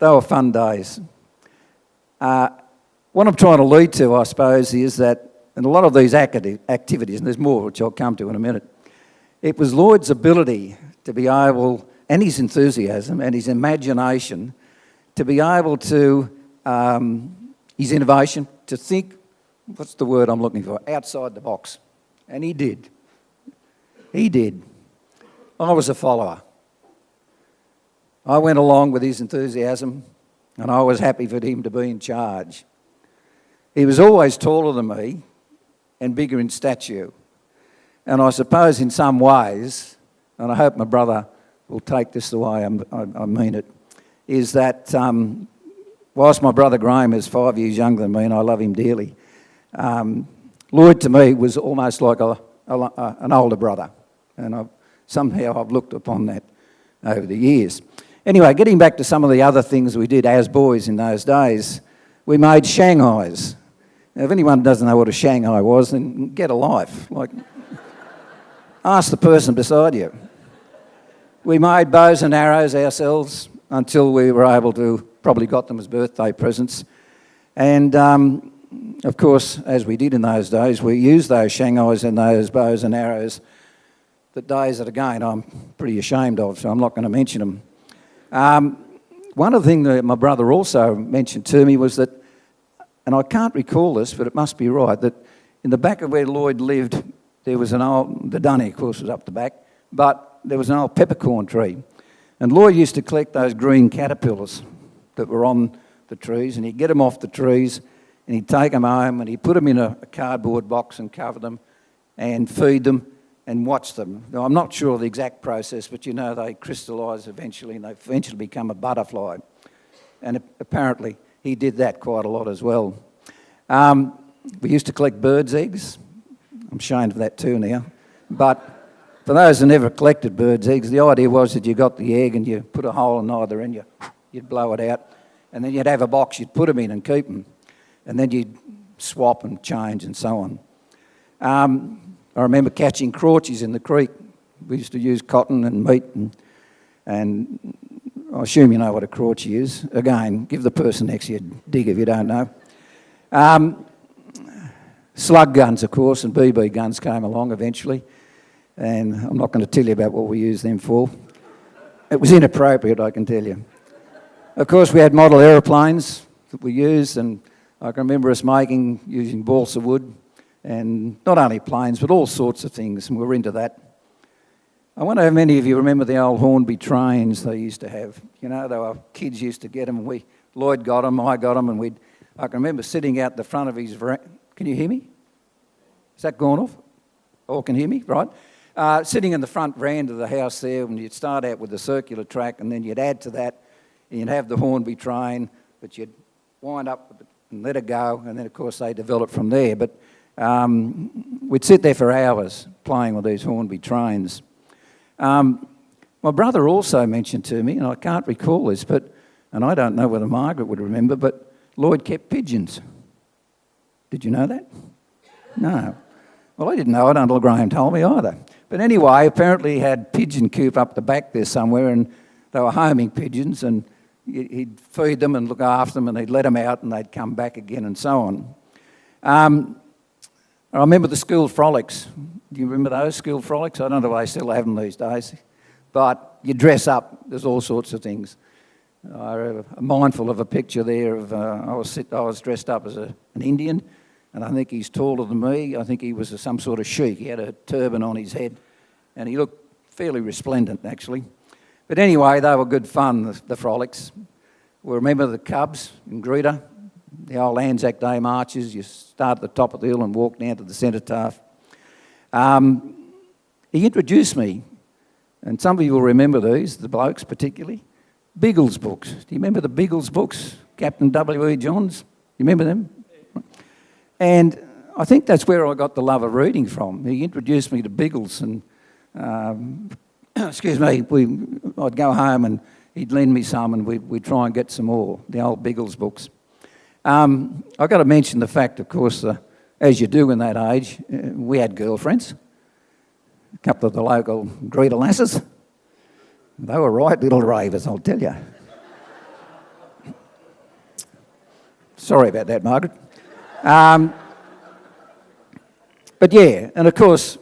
were fun days. What I'm trying to lead to, I suppose, is that in a lot of these activities, and there's more which I'll come to in a minute, it was Lloyd's ability to be able, and his enthusiasm and his imagination, to be able to, his innovation, to think, what's the word I'm looking for, outside the box. And he did. He did. I was a follower. I went along with his enthusiasm, and I was happy for him to be in charge. He was always taller than me and bigger in stature. And I suppose in some ways, and I hope my brother will take this the way I mean it, is that whilst my brother Graham is 5 years younger than me and I love him dearly, Lloyd to me was almost like an older brother. And somehow I've looked upon that over the years. Anyway, getting back to some of the other things we did as boys in those days, we made Shanghais. Now, if anyone doesn't know what a Shanghai was, then get a life. Like, ask the person beside you. We made bows and arrows ourselves until we were able to, probably got them as birthday presents. And, of course, as we did in those days, we used those Shanghais and those bows and arrows the days that, again, I'm pretty ashamed of, so I'm not going to mention them. One of the things that my brother also mentioned to me was that, and I can't recall this, but it must be right, that in the back of where Lloyd lived, there was an old, the dunny, of course, was up the back, but there was an old peppercorn tree. And Lloyd used to collect those green caterpillars that were on the trees, and he'd get them off the trees, and he'd take them home, and he'd put them in a cardboard box and cover them, and feed them, and watch them. Now, I'm not sure of the exact process, but you know they crystallise eventually, and they eventually become a butterfly. And apparently he did that quite a lot as well. We used to collect birds' eggs. I'm ashamed of that too now. But for those who never collected birds' eggs, the idea was that you got the egg and you put a hole in either end, you'd blow it out, and then you'd have a box you'd put them in and keep them, and then you'd swap and change and so on. I remember catching crawchies in the creek. We used to use cotton and meat, and I assume you know what a crawchie is. Again, give the person next to you a dig if you don't know. Slug guns, of course, and BB guns came along eventually, and I'm not going to tell you about what we used them for. It was inappropriate, I can tell you. Of course, we had model aeroplanes that we used, and I can remember us using balsa wood, and not only planes, but all sorts of things, and we were into that. I wonder how many of you remember the old Hornby trains they used to have. You know, kids used to get them, and Lloyd got them, I got them, and I can remember sitting out the front of his veranda. Can you hear me? Is that gone off? All can hear me, right? Sitting in the front veranda of the house there, and you'd start out with the circular track, and then you'd add to that, and you'd have the Hornby train, but you'd wind up and let it go, and then, of course, they developed from there. But we'd sit there for hours playing with these Hornby trains. My brother also mentioned to me, and I can't recall this, and I don't know whether Margaret would remember, but Lloyd kept pigeons. Did you know that? No. Well, I didn't know it until Graham told me either. But anyway, apparently he had pigeon coop up the back there somewhere, and they were homing pigeons, and he'd feed them and look after them, and he'd let them out, and they'd come back again, and so on. I remember the school frolics. Do you remember those school frolics? I don't know if they still have them these days. But you dress up. There's all sorts of things. I'm mindful of a picture there of I was dressed up as an Indian, and I think he's taller than me. I think he was some sort of sheik. He had a turban on his head, and he looked fairly resplendent, actually. But anyway, they were good fun, the frolics. We remember the Cubs in Greta, the old Anzac Day marches. You start at the top of the hill and walk down to the cenotaph. He introduced me, and some of you will remember these, the blokes particularly, Biggles books. Do you remember the Biggles books? Captain W.E. Johns? You remember them? And I think that's where I got the love of reading from. He introduced me to Biggles, and excuse me, I'd go home and he'd lend me some, and we'd try and get some more, the old Biggles books. I've got to mention the fact, of course, as you do in that age, we had girlfriends. A couple of the local Greta lasses. They were right little ravers, I'll tell you. Sorry about that, Margaret. But yeah, and of course,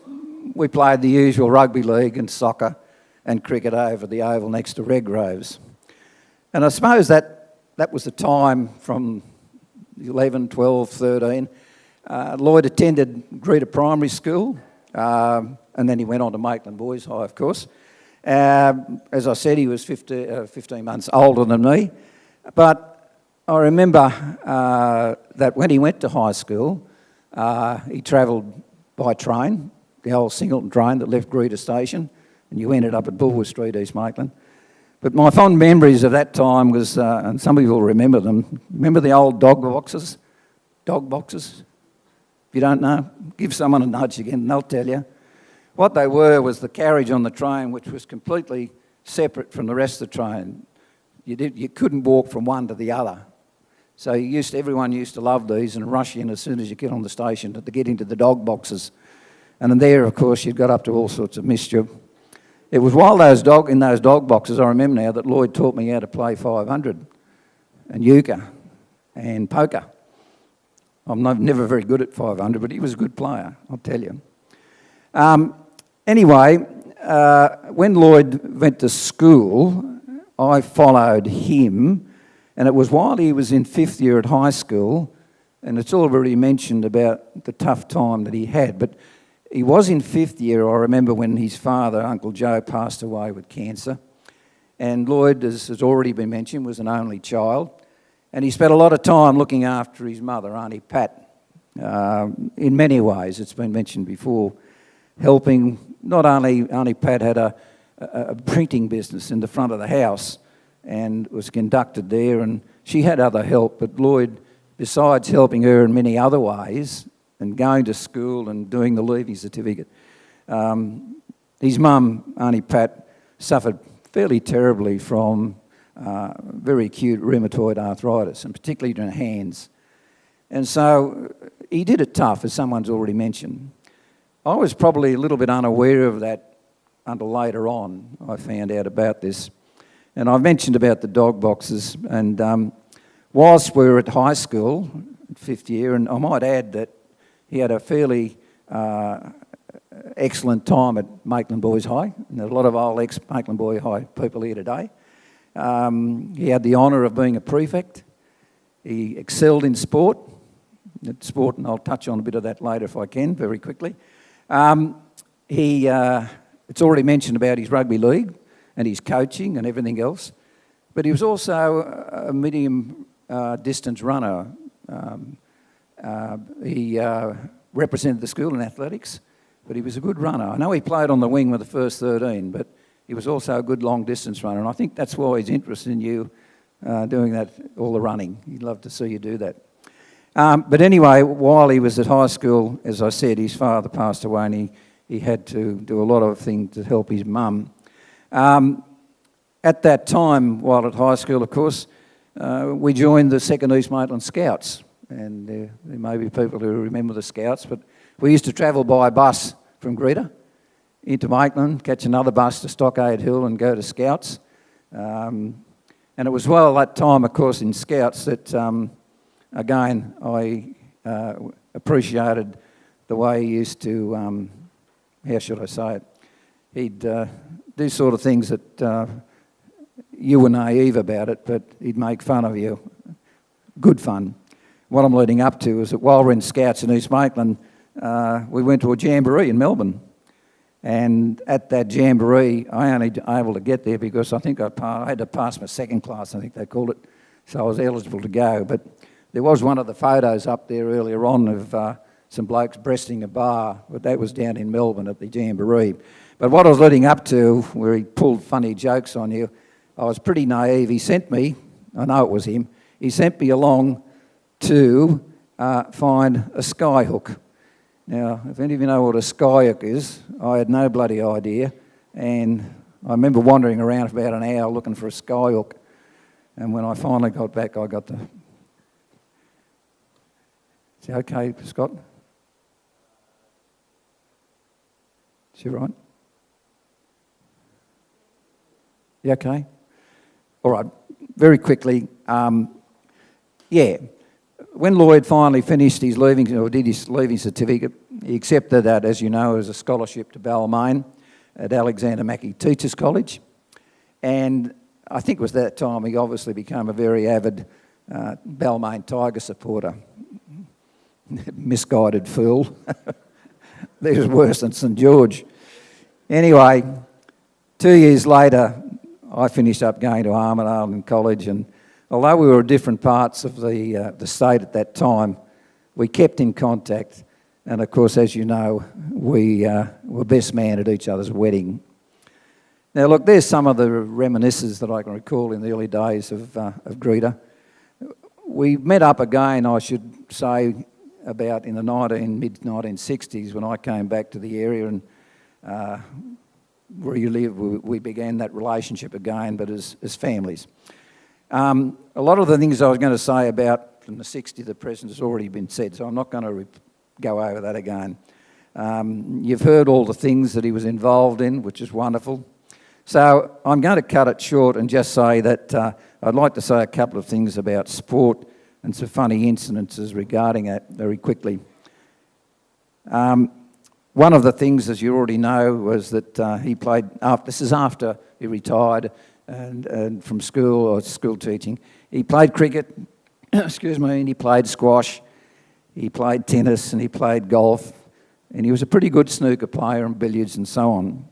we played the usual rugby league and soccer and cricket over the oval next to Redgroves. And I suppose that was the time from 11, 12, 13. Lloyd attended Greta Primary School, and then he went on to Maitland Boys High, of course. As I said, he was 15 months older than me. But I remember that when he went to high school, he travelled by train, the old Singleton train that left Greta Station, and you ended up at Bulwer Street, East Maitland. But my fond memories of that time was, and some of you will remember them, remember the old dog boxes? Dog boxes? If you don't know, give someone a nudge again and they'll tell you. What they were was the carriage on the train, which was completely separate from the rest of the train. You couldn't walk from one to the other. So everyone used to love these and rush in as soon as you get on the station to get into the dog boxes. And then there, of course, you got up to all sorts of mischief. It was while in those dog boxes, I remember now, that Lloyd taught me how to play 500 and euchre and poker. I'm never very good at 500, but he was a good player, I'll tell you. Anyway, when Lloyd went to school, I followed him, and it was while he was in 5th year at high school, and it's already mentioned about the tough time that he had, but he was in 5th year, I remember, when his father, Uncle Joe, passed away with cancer. And Lloyd, as has already been mentioned, was an only child. And he spent a lot of time looking after his mother, Auntie Pat, in many ways. It's been mentioned before, helping. Not only Auntie Pat had a printing business in the front of the house and was conducted there, and she had other help, but Lloyd, besides helping her in many other ways, and going to school and doing the leaving certificate, His mum, Auntie Pat, suffered fairly terribly from very acute rheumatoid arthritis, and particularly in her hands. And so he did it tough, as someone's already mentioned. I was probably a little bit unaware of that until later on I found out about this. And I've mentioned about the dog boxes, and whilst we were at high school, fifth year, and I might add that he had a fairly excellent time at Maitland Boys High, and there's a lot of old ex-Maitland Boys High people here today. He had the honour of being a prefect. He excelled in sport, and I'll touch on a bit of that later if I can, very quickly. It's already mentioned about his rugby league and his coaching and everything else, but he was also a medium distance runner. He represented the school in athletics, but he was a good runner. I know he played on the wing with the first 13, but he was also a good long-distance runner, and I think that's why he's interested in you doing that, all the running. He'd love to see you do that. But anyway, while he was at high school, as I said, his father passed away, and he had to do a lot of things to help his mum. At that time, while at high school, of course, we joined the 2nd East Maitland Scouts, and there may be people who remember the Scouts, but we used to travel by bus from Greta into Maitland, catch another bus to Stockade Hill and go to Scouts. And it was well that time, of course, in Scouts that, again, I appreciated the way he used to, how should I say it, he'd do sort of things that you were naive about it, but he'd make fun of you, good fun. What I'm leading up to is that while we're in Scouts in East Maitland, we went to a jamboree in Melbourne. And at that jamboree, I only able to get there because I think I had to pass my second class, I think they called it, so I was eligible to go. But there was one of the photos up there earlier on of some blokes breasting a bar, but that was down in Melbourne at the jamboree. But what I was leading up to, where he pulled funny jokes on you, I was pretty naive. He sent me, I know it was him, he sent me along to find a skyhook. Now, if any of you know what a skyhook is, I had no bloody idea, and I remember wandering around for about an hour looking for a skyhook, and when I finally got back, I got the... Is it okay, Scott? Is she right? You okay? All right, very quickly, when Lloyd finally finished his leaving, or did his leaving certificate, he accepted that, as you know, as a scholarship to Balmain at Alexander Mackie Teachers College. And I think it was that time he obviously became a very avid Balmain Tiger supporter. Misguided fool. There's worse than St George. Anyway, 2 years later, I finished up going to Armidale in college, and although we were at different parts of the state at that time, we kept in contact. And of course, as you know, we were best man at each other's wedding. Now look, there's some of the reminiscences that I can recall in the early days of Greta. We met up again, I should say, about in the mid-1960s when I came back to the area, and where you live, we began that relationship again, but as families. A lot of the things I was going to say about from the 60s to the present has already been said, so I'm not going to go over that again. You've heard all the things that he was involved in, which is wonderful. So I'm going to cut it short and just say that I'd like to say a couple of things about sport and some funny incidences regarding it very quickly. One of the things, as you already know, was that he played, this is after he retired and from school or school teaching. He played cricket, excuse me, and he played squash, he played tennis, and he played golf, and he was a pretty good snooker player and billiards and so on.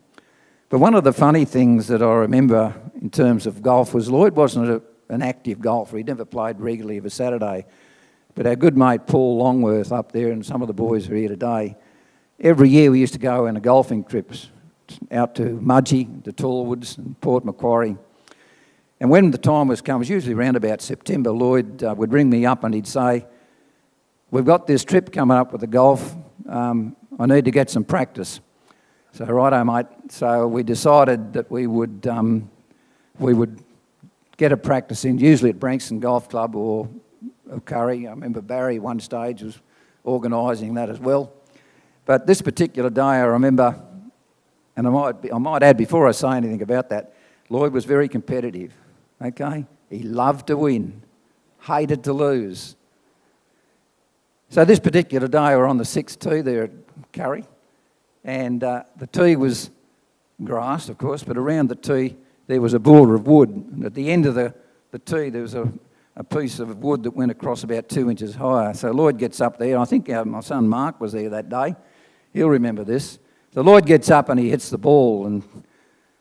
But one of the funny things that I remember in terms of golf was Lloyd wasn't an active golfer. He never played regularly of a Saturday. But our good mate Paul Longworth up there, and some of the boys are here today, every year we used to go on a golfing trips out to Mudgee, to Tallwoods and Port Macquarie. And when the time was come, it was usually around about September, Lloyd would ring me up and he'd say, "We've got this trip coming up with the golf. I need to get some practice." So righto, mate. So we decided that we would get a practice in, usually at Brankston Golf Club or Curry. I remember Barry one stage was organising that as well. But this particular day, I remember, and I might add before I say anything about that, Lloyd was very competitive. Okay, he loved to win, hated to lose. So this particular day, we're on the 6th tee there at Curry. And the tee was grass, of course, but around the tee there was a border of wood. And at the end of the tee there was a piece of wood that went across about 2 inches higher. So Lloyd gets up there. I think my son Mark was there that day. He'll remember this. So Lloyd gets up and he hits the ball. And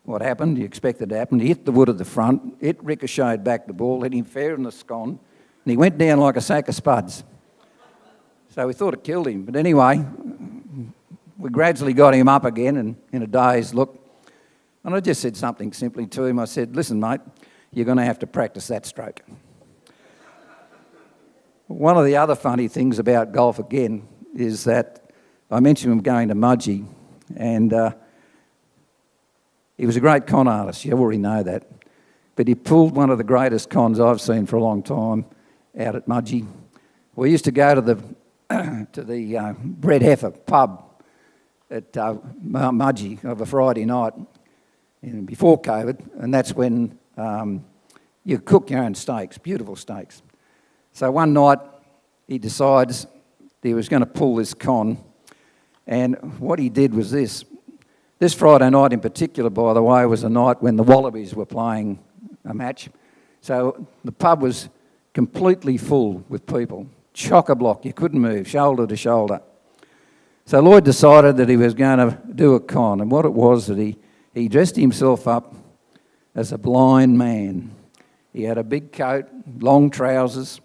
what happened? You expect it to happen. He hit the wood at the front. It ricocheted back the ball, hit him fair in the scon. And he went down like a sack of spuds. So we thought it killed him. But anyway, we gradually got him up again and in a dazed look. And I just said something simply to him. I said, listen, mate, you're going to have to practice that stroke. One of the other funny things about golf again is that I mentioned him going to Mudgee, and he was a great con artist. You already know that. But he pulled one of the greatest cons I've seen for a long time out at Mudgee. We used to go to the Bread Heifer pub at Mudgee of a Friday night before COVID, and that's when you cook your own steaks, beautiful steaks. So one night he decides he was going to pull this con, and what he did was this. This Friday night in particular, by the way, was a night when the Wallabies were playing a match. So the pub was completely full with people, chock-a-block, you couldn't move, shoulder to shoulder. So Lloyd decided that he was going to do a con, and what it was that he dressed himself up as a blind man. He had a big coat, long trousers,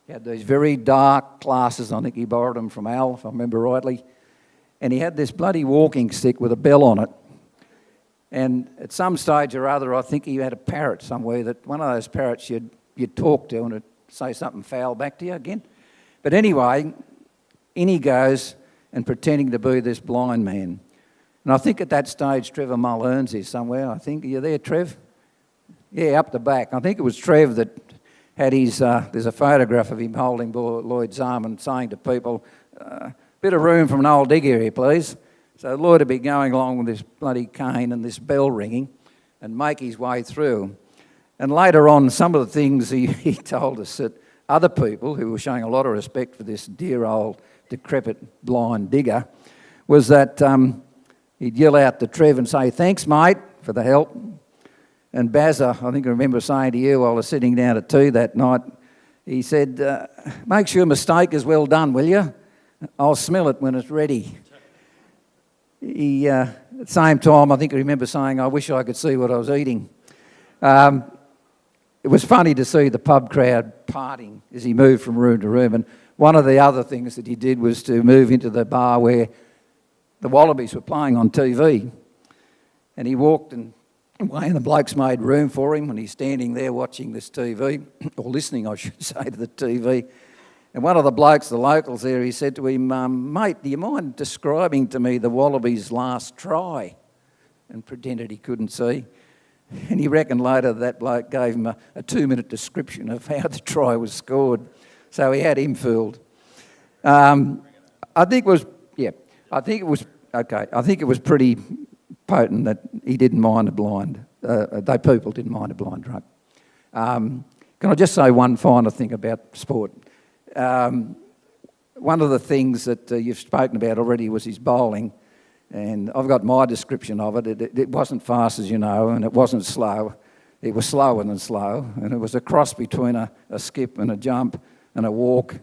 he had these very dark glasses, I think he borrowed them from Al, if I remember rightly, and he had this bloody walking stick with a bell on it. And at some stage or other, I think he had a parrot somewhere, that one of those parrots you'd talk to and it'd say something foul back to you again. But anyway, in he goes and pretending to be this blind man. And I think at that stage, Trevor Mulhern's here somewhere. I think, are you there, Trev? Yeah, up the back. I think it was Trev that had his, there's a photograph of him holding Lloyd's arm and saying to people, bit of room from an old dig here, please. So Lloyd would be going along with this bloody cane and this bell ringing and make his way through. And later on, some of the things he told us that other people who were showing a lot of respect for this dear old decrepit blind digger was that he'd yell out to Trev and say, thanks, mate, for the help. And Bazza, I think I remember saying to you while I was sitting down at tea that night, he said, make sure my steak is well done, will you? I'll smell it when it's ready. He, at the same time, I think I remember saying, I wish I could see what I was eating. It was funny to see the pub crowd parting as he moved from room to room. And one of the other things that he did was to move into the bar where the Wallabies were playing on TV. And he walked away and the blokes made room for him and he's standing there watching this TV, or listening, I should say, to the TV. And one of the blokes, the locals there, he said to him, mate, do you mind describing to me the Wallabies' last try? And pretended he couldn't see. And he reckoned later that bloke gave him a 2-minute description of how the try was scored. So he had him fooled. I think it was pretty potent that he didn't mind a blind, people didn't mind a blind drunk. Can I just say one final thing about sport? One of the things that you've spoken about already was his bowling, and I've got my description of it. It wasn't fast, as you know, and it wasn't slow. It was slower than slow, and it was a cross between a skip and a jump and a walk.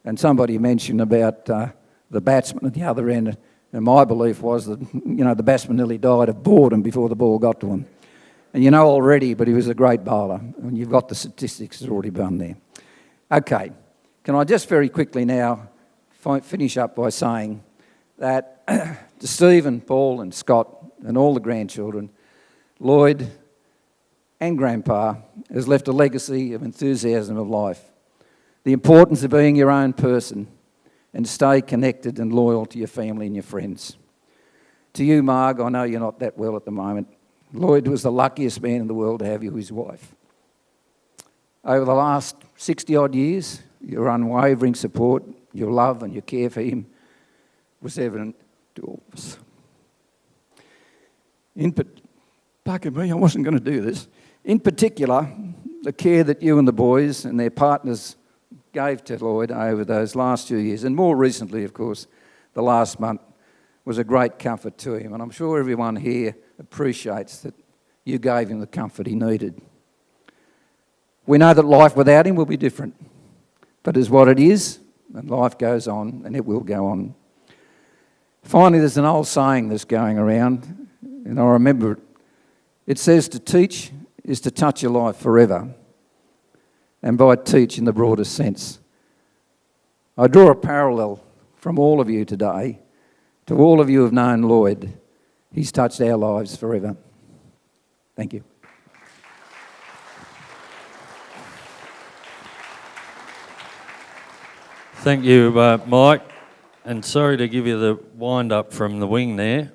And somebody mentioned about the batsman at the other end, and my belief was that, the batsman nearly died of boredom before the ball got to him. And you know already, but he was a great bowler, and you've got the statistics already done there. Okay, can I just very quickly now finish up by saying that to Steve and Paul and Scott and all the grandchildren, Lloyd and Grandpa has left a legacy of enthusiasm of life, the importance of being your own person and stay connected and loyal to your family and your friends. To you, Marg, I know you're not that well at the moment. Lloyd was the luckiest man in the world to have you as wife. Over the last 60-odd years, your unwavering support, your love and your care for him was evident to all of us. Pardon me, I wasn't going to do this. In particular, the care that you and the boys and their partners gave to Lloyd over those last 2 years, and more recently, of course, the last month, was a great comfort to him. And I'm sure everyone here appreciates that you gave him the comfort he needed. We know that life without him will be different, but it's what it is, and life goes on, and it will go on. Finally, there's an old saying that's going around, and I remember it. It says to teach is to touch your life forever, and by teach in the broadest sense. I draw a parallel from all of you today to all of you who have known Lloyd. He's touched our lives forever. Thank you. Thank you, Mike. And sorry to give you the wind-up from the wing there,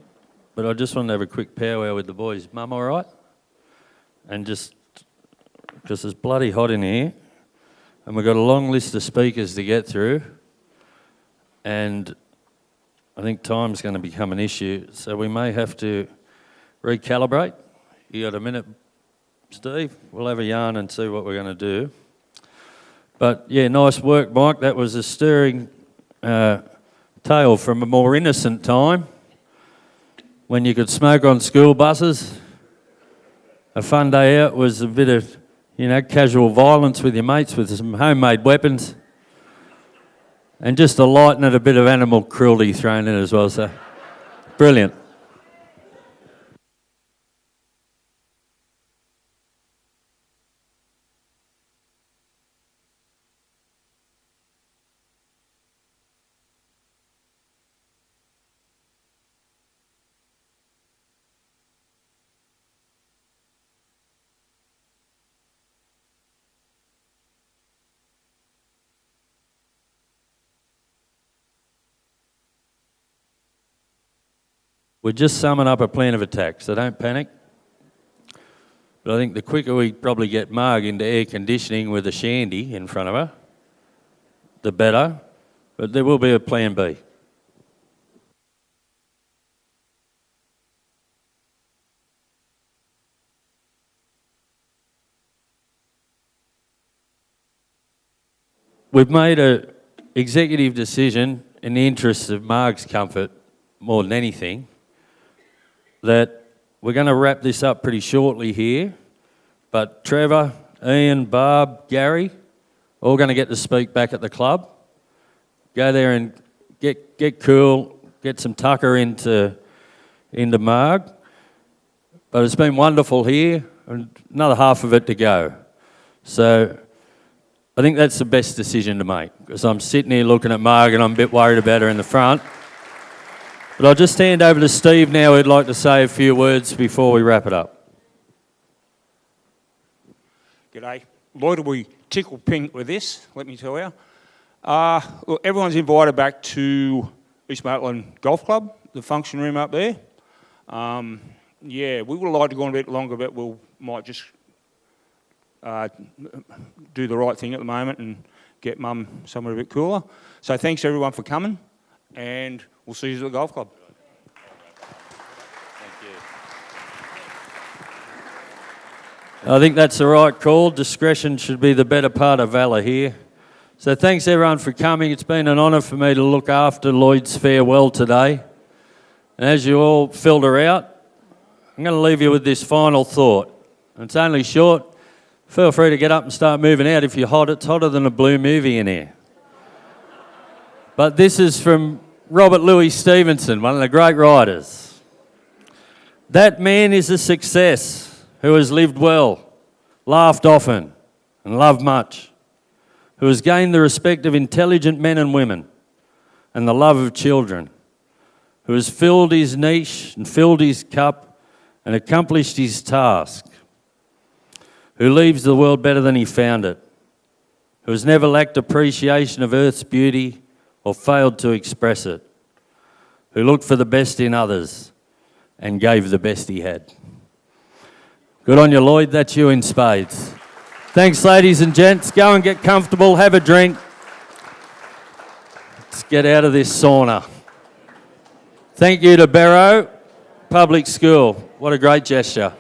but I just wanted to have a quick powwow with the boys. Mum, all right? And just, because it's bloody hot in here, and we've got a long list of speakers to get through, and I think time's going to become an issue, so we may have to recalibrate. You got a minute, Steve? We'll have a yarn and see what we're going to do. But yeah, nice work, Mike. That was a stirring tale from a more innocent time when you could smoke on school buses. A fun day out was a bit of, casual violence with your mates with some homemade weapons. And just to lighten it, a bit of animal cruelty thrown in as well, so brilliant. We're just summing up a plan of attack, so don't panic. But I think the quicker we probably get Marg into air conditioning with a shandy in front of her, the better. But there will be a plan B. We've made an executive decision in the interests of Marg's comfort more than anything, that we're going to wrap this up pretty shortly here, but Trevor, Ian, Barb, Gary, all going to get to speak back at the club. Go there and get cool, get some tucker into Marg. But it's been wonderful here, and another half of it to go. So I think that's the best decision to make, because I'm sitting here looking at Marg and I'm a bit worried about her in the front. But I'll just hand over to Steve now, who'd like to say a few words before we wrap it up. G'day. Lloyd will be tickled pink with this, let me tell you. Look, everyone's invited back to East Maitland Golf Club, the function room up there. We would have liked to go on a bit longer, but we might just do the right thing at the moment and get Mum somewhere a bit cooler. So thanks everyone for coming, and we'll see you at the golf club. I think that's the right call. Discretion should be the better part of valour here. So thanks everyone for coming. It's been an honour for me to look after Lloyd's farewell today. And as you all filter out, I'm going to leave you with this final thought. It's only short. Feel free to get up and start moving out if you're hot. It's hotter than a blue movie in here. But this is from Robert Louis Stevenson, one of the great writers. That man is a success who has lived well, laughed often, and loved much, who has gained the respect of intelligent men and women and the love of children, who has filled his niche and filled his cup and accomplished his task, who leaves the world better than he found it, who has never lacked appreciation of earth's beauty or failed to express it, who looked for the best in others and gave the best he had. Good on you, Lloyd. That's you in spades. Thanks, ladies and gents. Go and get comfortable, have a drink. Let's get out of this sauna. Thank you to Barrow Public School. What a great gesture.